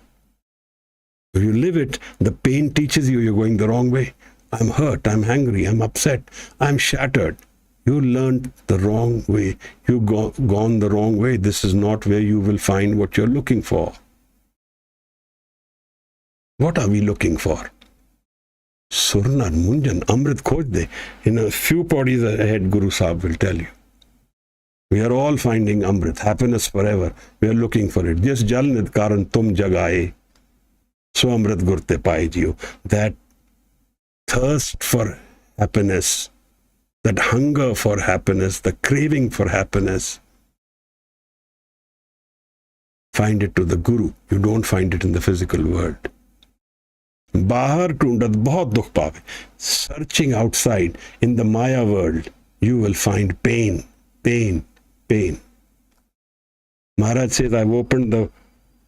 If you live it, the pain teaches you you're going the wrong way. I'm hurt, I'm angry, I'm upset, I'm shattered. You learned the wrong way. You've gone the wrong way. This is not where you will find what you're looking for. What are we looking for? Surnar, Munjan, Amrit Khoj De. In a few bodies ahead, Guru Sahib will tell you. We are all finding Amrit, happiness forever. We are looking for it. Jis jal nid karan tum jagaye, so Amrit gurte paaye jiyo. That thirst for happiness, that hunger for happiness, the craving for happiness, find it to the Guru. You don't find it in the physical world. Bahar tundat bahut dukh paave. Searching outside in the Maya world, you will find pain, pain, pain. Maharaj says, I've opened the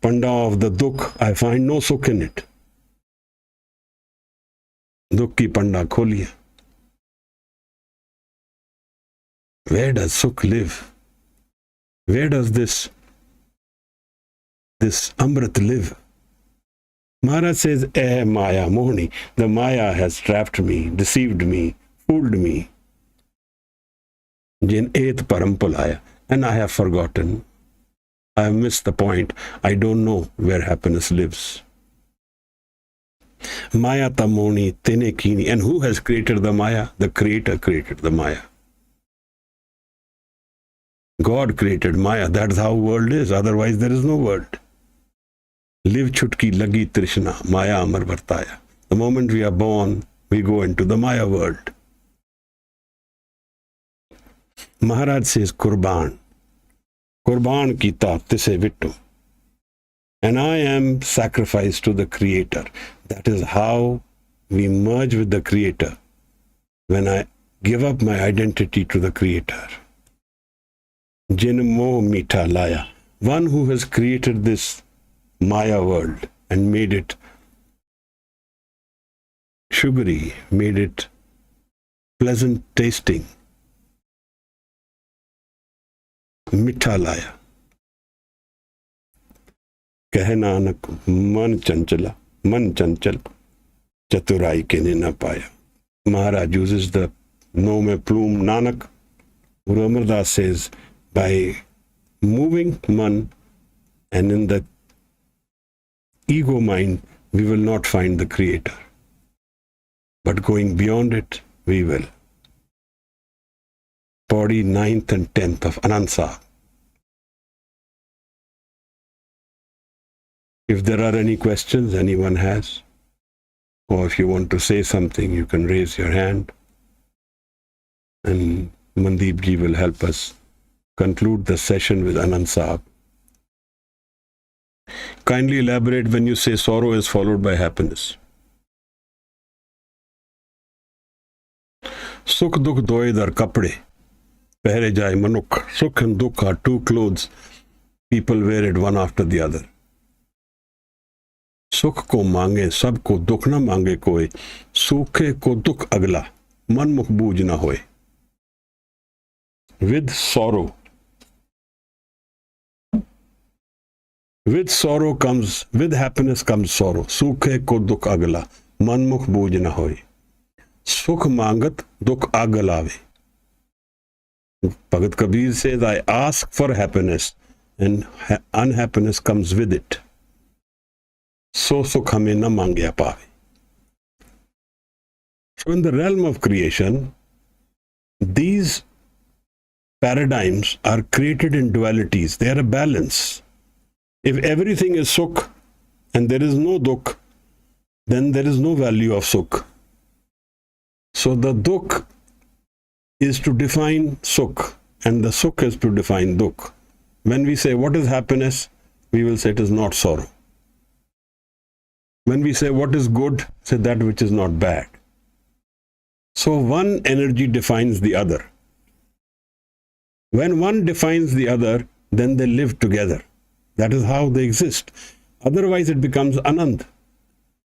panda of the dukh. I find no sukh in it. Dukh ki panda kholiye. Where does sukh live? Where does this Amrit live? Maharaj says, eh Maya, Mohni, the Maya has trapped me, deceived me, fooled me. Jin et param pulaya, and I have forgotten. I have missed the point. I don't know where happiness lives. Maya tamoni tene kini. And who has created the Maya? The Creator created the Maya. God created Maya. That's how world is. Otherwise there is no world. Live chutki lagi trishna, Maya amar vartaya. The moment we are born, we go into the Maya world. Maharaj says, Qurban kita tise vittu. And I am sacrificed to the Creator. That is how we merge with the Creator. When I give up my identity to the Creator. Jin moh meetha laya. One who has created this Maya world and made it sugary, made it pleasant tasting. Mitha laya. Kahe Nanak, man chanchal, chaturai ke na paya. Maharaj uses the nome plume Nanak. Guru Amar Das says, by moving man and in the ego mind, we will not find the Creator. But going beyond it, we will. Pauri 9th and 10th of Anand Sahib. If there are any questions anyone has, or if you want to say something, you can raise your hand. And Mandeep ji will help us conclude the session with Anand Sahib. Kindly elaborate when you say sorrow is followed by happiness. Sukh dukh doye dar kapde, pehre jaye manukh. Sukh and dukh are two clothes. People wear it one after the other. Sukh ko mange, sab ko dukh na mange koi. Sukhe ko dukh agla, man mukh booj na hoye. With sorrow comes, with happiness comes sorrow. Sukhe ko dukh agla, man mukh booj na hoye. Sukh mangat, dukh agalave. Bhagat Kabir says, I ask for happiness and unhappiness comes with it. So sukh hame na mangya paave. So in the realm of creation, these paradigms are created in dualities. They are a balance. If everything is sukh and there is no dukh, then there is no value of sukh. So the dukh is to define sukh and the sukh is to define dukh. When we say what is happiness, we will say it is not sorrow. When we say what is good, say that which is not bad. So one energy defines the other. When one defines the other, then they live together. That is how they exist. Otherwise it becomes Anand.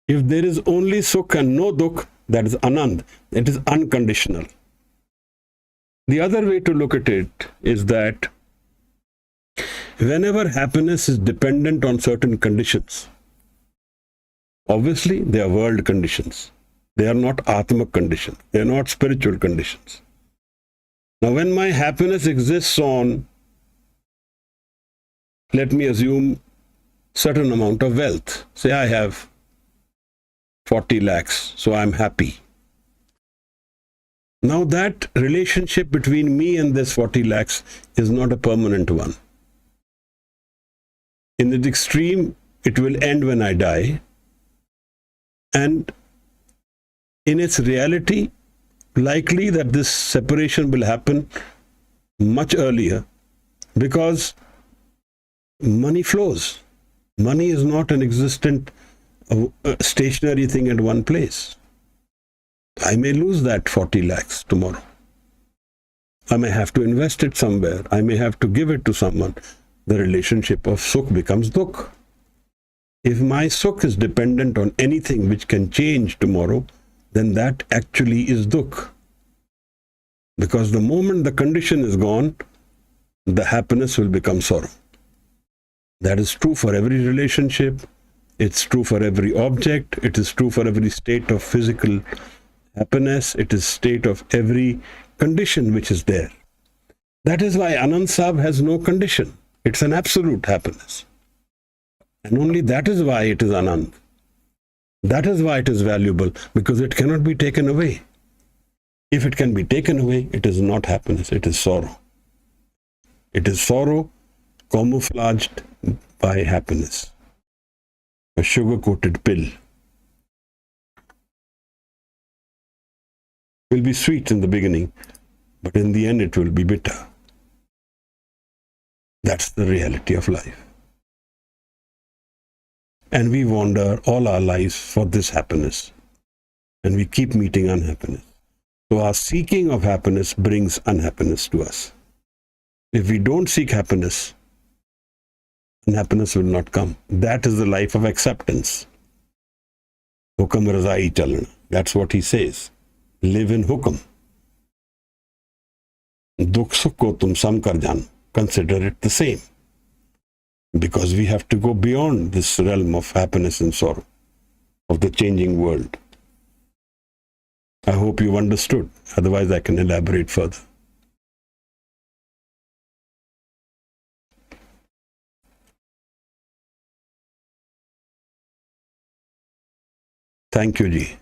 If there is only Sukh and no Dukh, that is Anand. It is unconditional. The other way to look at it is that whenever happiness is dependent on certain conditions, obviously they are world conditions. They are not Atmic conditions. They are not spiritual conditions. Now when my happiness exists on, let me assume, certain amount of wealth. Say I have 40 lakhs, so I'm happy. Now that relationship between me and this 40 lakhs is not a permanent one. In the extreme, it will end when I die. And in its reality, likely that this separation will happen much earlier because money flows. Money is not an existent, stationary thing at one place. I may lose that 40 lakhs tomorrow. I may have to invest it somewhere. I may have to give it to someone. The relationship of sukh becomes dukh. If my sukh is dependent on anything which can change tomorrow, then that actually is dukh. Because the moment the condition is gone, the happiness will become sorrow. That is true for every relationship. It's true for every object. It is true for every state of physical happiness. It is state of every condition which is there. That is why Anand Sahib has no condition. It's an absolute happiness. And only that is why it is Anand. That is why it is valuable, because it cannot be taken away. If it can be taken away, it is not happiness, it is sorrow. It is sorrow camouflaged by happiness. A sugar-coated pill. Will be sweet in the beginning, but in the end it will be bitter. That's the reality of life. And we wander all our lives for this happiness. And we keep meeting unhappiness. So our seeking of happiness brings unhappiness to us. If we don't seek happiness, unhappiness will not come. That is the life of acceptance. Hukam razai chalna. That's what he says. Live in hukam. Dukh sukh ko tum sam kar jano. Consider it the same. Because we have to go beyond this realm of happiness and sorrow, of the changing world. I hope you've understood. Otherwise, I can elaborate further. Thank you, Ji.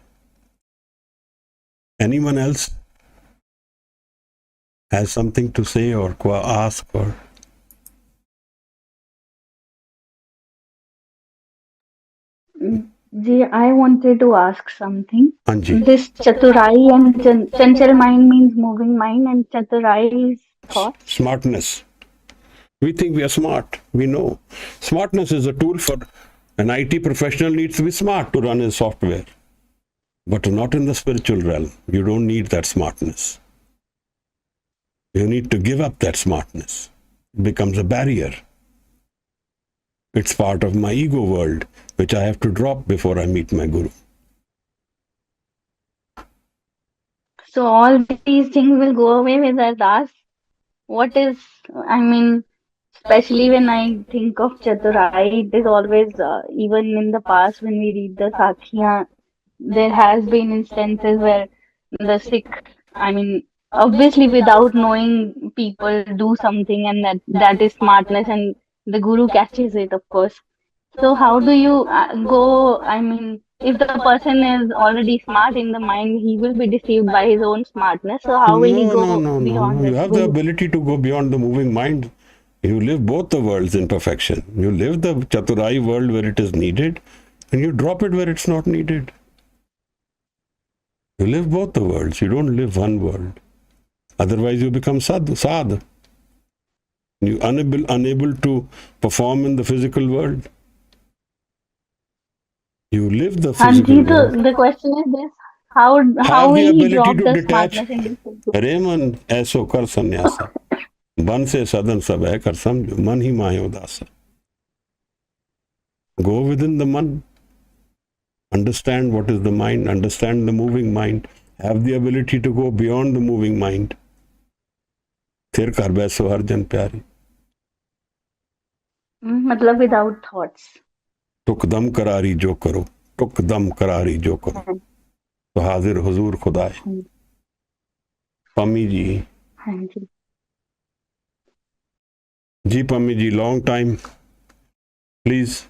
Anyone else has something to say or ask or... Ji, I wanted to ask something. Anji. This chaturai and chanchal mind means moving mind, and chaturai is thought. Smartness. We think we are smart. We know. Smartness is a tool for an IT professional needs to be smart to run his software. But not in the spiritual realm. You don't need that smartness. You need to give up that smartness. It becomes a barrier. It's part of my ego world, which I have to drop before I meet my guru. So all these things will go away with Ardas. What is, especially when I think of chaturai, it is always, even in the past when we read the Sakhiyan, there has been instances where the Sikh, obviously without knowing, people do something and that is smartness, and the guru catches it, of course. So how do you go, if the person is already smart in the mind, he will be deceived by his own smartness. So how will he go beyond You it? have the ability to go beyond the moving mind. You live both the worlds in perfection. You live the chaturai world where it is needed, and you drop it where it's not needed. You live both the worlds. You don't live one world. Otherwise, you become sad. You unable to perform in the physical world. You live the physical world. The question is this: how Have will the he ability drop to the detach. smartness in this? Reman ऐसो कर संन्यासा. बन से सदन सब है कर समझो. मन ही माहे उदासा. Go within the man. Understand what is the mind. Understand the moving mind. Have the ability to go beyond the moving mind. फिर कर बैसो हर जन प्यारी. मतलब without thoughts. टुकदम करारी जो करो. टुकदम करारी जो करो. तो हाजिर हुजूर खुदाए. पम्मी जी. हाँ जी. जी पम्मी जी, long time. Please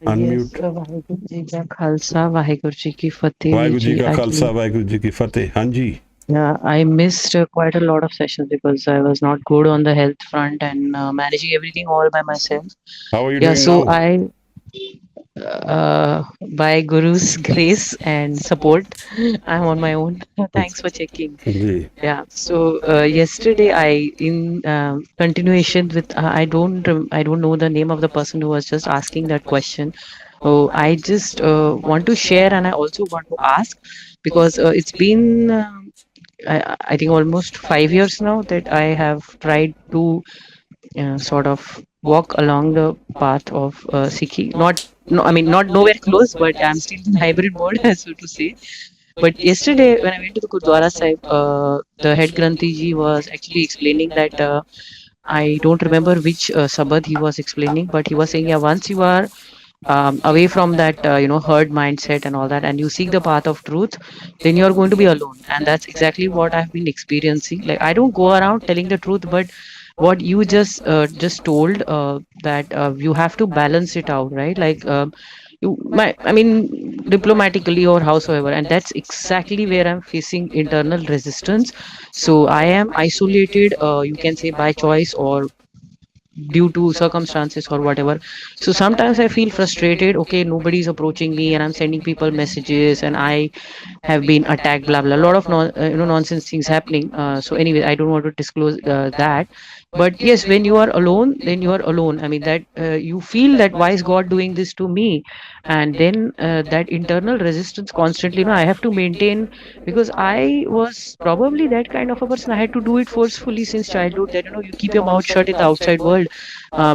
Unmute. Waheguru ji का खालसा, वाहिगुरु जी की फतेह Vaheguru Ji ji. ka Actually, Khalsa, Vaheguru Ji ki Fateh. Hanji. yeah, I missed quite a lot of sessions because I was not good on the health front and managing everything all by myself. How are you Yeah, doing so now? by Guru's grace and support, I'm on my own. Thanks for checking. Ji. Yeah. So yesterday, in continuation with I don't know the name of the person who was just asking that question. Oh, I just want to share and I also want to ask because it's been I think almost 5 years now that I have tried to sort of walk along the path of Sikhi. Not no, I mean not nowhere close, but I'm still in hybrid mode, so to say. But yesterday, when I went to the Gurdwara Sahib, the head Granthi ji was actually explaining that I don't remember which sabad he was explaining, but he was saying, yeah, once you are away from that, herd mindset and all that, and you seek the path of truth, then you are going to be alone. And that's exactly what I've been experiencing. Like I don't go around telling the truth, but what you just told that you have to balance it out, right? Like I mean, diplomatically or howsoever, and that's exactly where I'm facing internal resistance. So I am isolated, you can say by choice or due to circumstances or whatever. So sometimes I feel frustrated. Okay, nobody's approaching me, and I'm sending people messages, and I have been attacked. Blah blah. A lot of nonsense things happening. So anyway, I don't want to disclose that. But yes, when you are alone, then you are alone. I mean that you feel that why is God doing this to me, and then that internal resistance constantly. I have to maintain because I was probably that kind of a person. I had to do it forcefully since childhood. That you keep your mouth shut in the outside world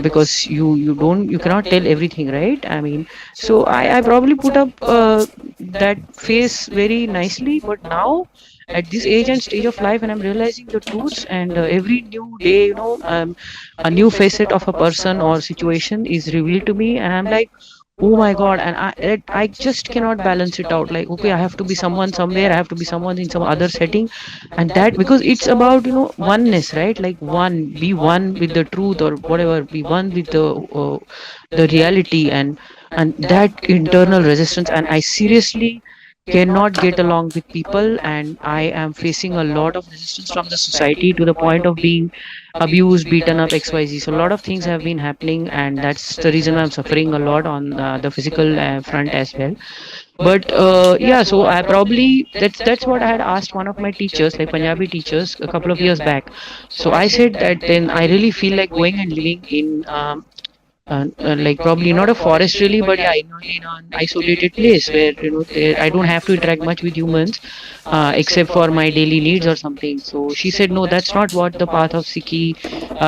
because you cannot tell everything, right? I mean, so I probably put up that face very nicely, but now at this age and stage of life, and I'm realizing the truths, and every new day, a new facet of a person or situation is revealed to me, and I'm like, oh my god. And I just cannot balance it out. Like, okay, I have to be someone somewhere, I have to be someone in some other setting, and that because it's about oneness, right? Like be one with the truth or whatever, be one with the reality, and that internal resistance, and I seriously cannot get along with people, and I am facing a lot of resistance from the society to the point of being abused, beaten up, xyz. So a lot of things have been happening, and that's the reason I'm suffering a lot on the physical front as well. But yeah, so I probably that's what I had asked one of my teachers, like Punjabi teachers, a couple of years back. So I said that then I really feel like going and living in like probably not a forest really, but yeah, in an isolated place where I don't have to interact much with humans except for my daily needs or something. So she said, no, that's not what the path of Sikhi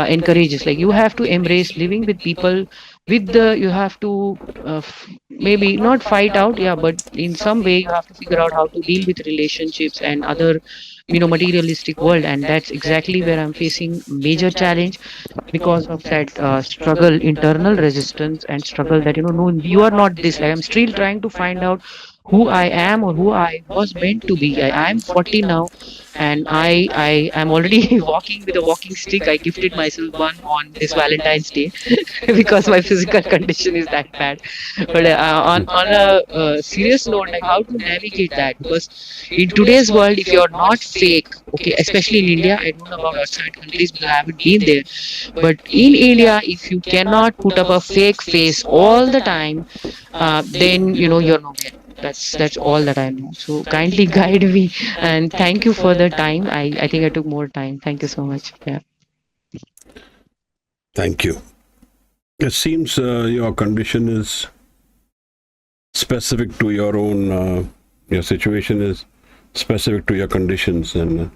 encourages. Like you have to embrace living with people with the you have to maybe not fight out, yeah, but in some way you have to figure out how to deal with relationships and other materialistic world, and that's exactly where I'm facing major challenge because of that struggle, internal resistance and struggle that no, you are not this. Like I'm still trying to find out who I am or who I was meant to be. I'm 40 now, and I am already walking with a walking stick. I gifted myself one on this Valentine's Day because my physical condition is that bad. But on a serious note, like how to navigate that, because in today's world, if you're not fake, okay, especially in India, I don't know about outside countries because I haven't been there, but in India, if you cannot put up a fake face all the time, then you're nowhere. That's all that I know. So kindly guide me, and thank you for the time. I think I took more time. Thank you so much. Yeah. Thank you. It seems your condition is specific to your own, your situation is specific to your conditions, and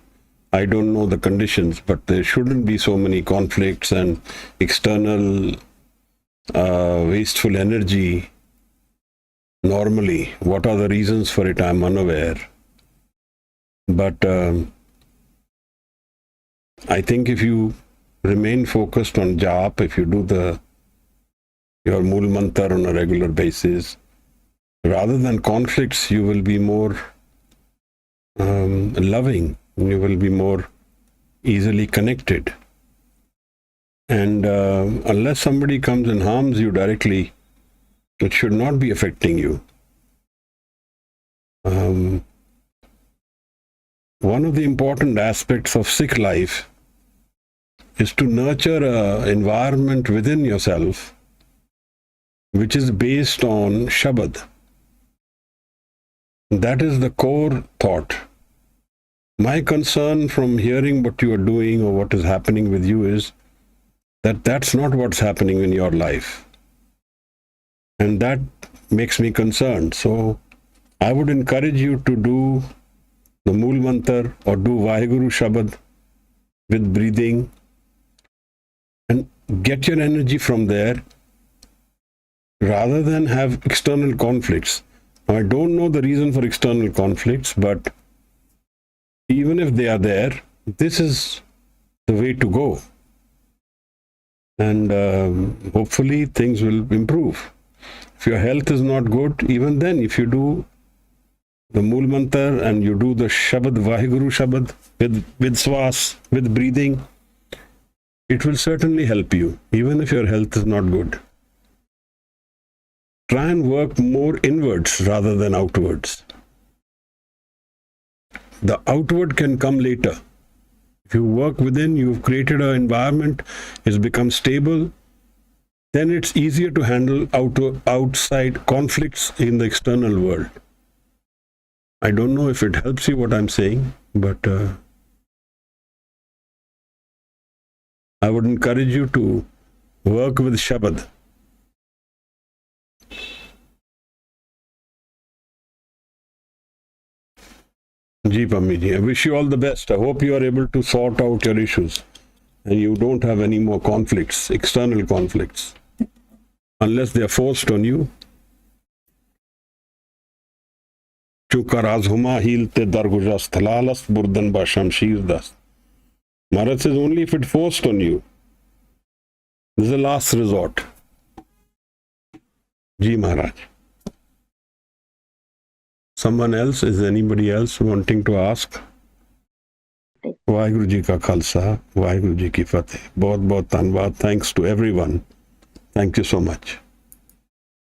I don't know the conditions, but there shouldn't be so many conflicts and external wasteful energy normally. What are the reasons for it? I'm unaware. But I think if you remain focused on jap, if you do your Mool Mantar on a regular basis, rather than conflicts, you will be more loving, you will be more easily connected. And unless somebody comes and harms you directly, It should not be affecting you. One of the important aspects of Sikh life is to nurture an environment within yourself which is based on Shabad. That is the core thought. My concern from hearing what you are doing or what is happening with you is that that's not what's happening in your life. And that makes me concerned. So I would encourage you to do the Mool Mantar or do Vaheguru Shabad with breathing and get your energy from there rather than have external conflicts. Now, I don't know the reason for external conflicts, but even if they are there, this is the way to go. And hopefully things will improve. If your health is not good, even then, if you do the Mool Mantar and you do the Shabad, Vaheguru Shabad with swas, with breathing, it will certainly help you, even if your health is not good. Try and work more inwards rather than outwards. The outward can come later. If you work within, you've created an environment, it's become stable, then it's easier to handle outside conflicts in the external world. I don't know if it helps you what I'm saying, but I would encourage you to work with Shabad. Ji Pammi ji, I wish you all the best. I hope you are able to sort out your issues and you don't have any more conflicts, external conflicts, unless they are forced on you. Chukarazhuma hilte dargujast lalast burdan ba shamshir dast. Maharaj says only if it forced on you. This is the last resort. Ji Maharaj. Someone else? Is anybody else wanting to ask? Vaheguru ji ka khalsa, Vaheguru ji ki fateh. Bahut bahut dhanwad. Thanks to everyone. Thank you so much.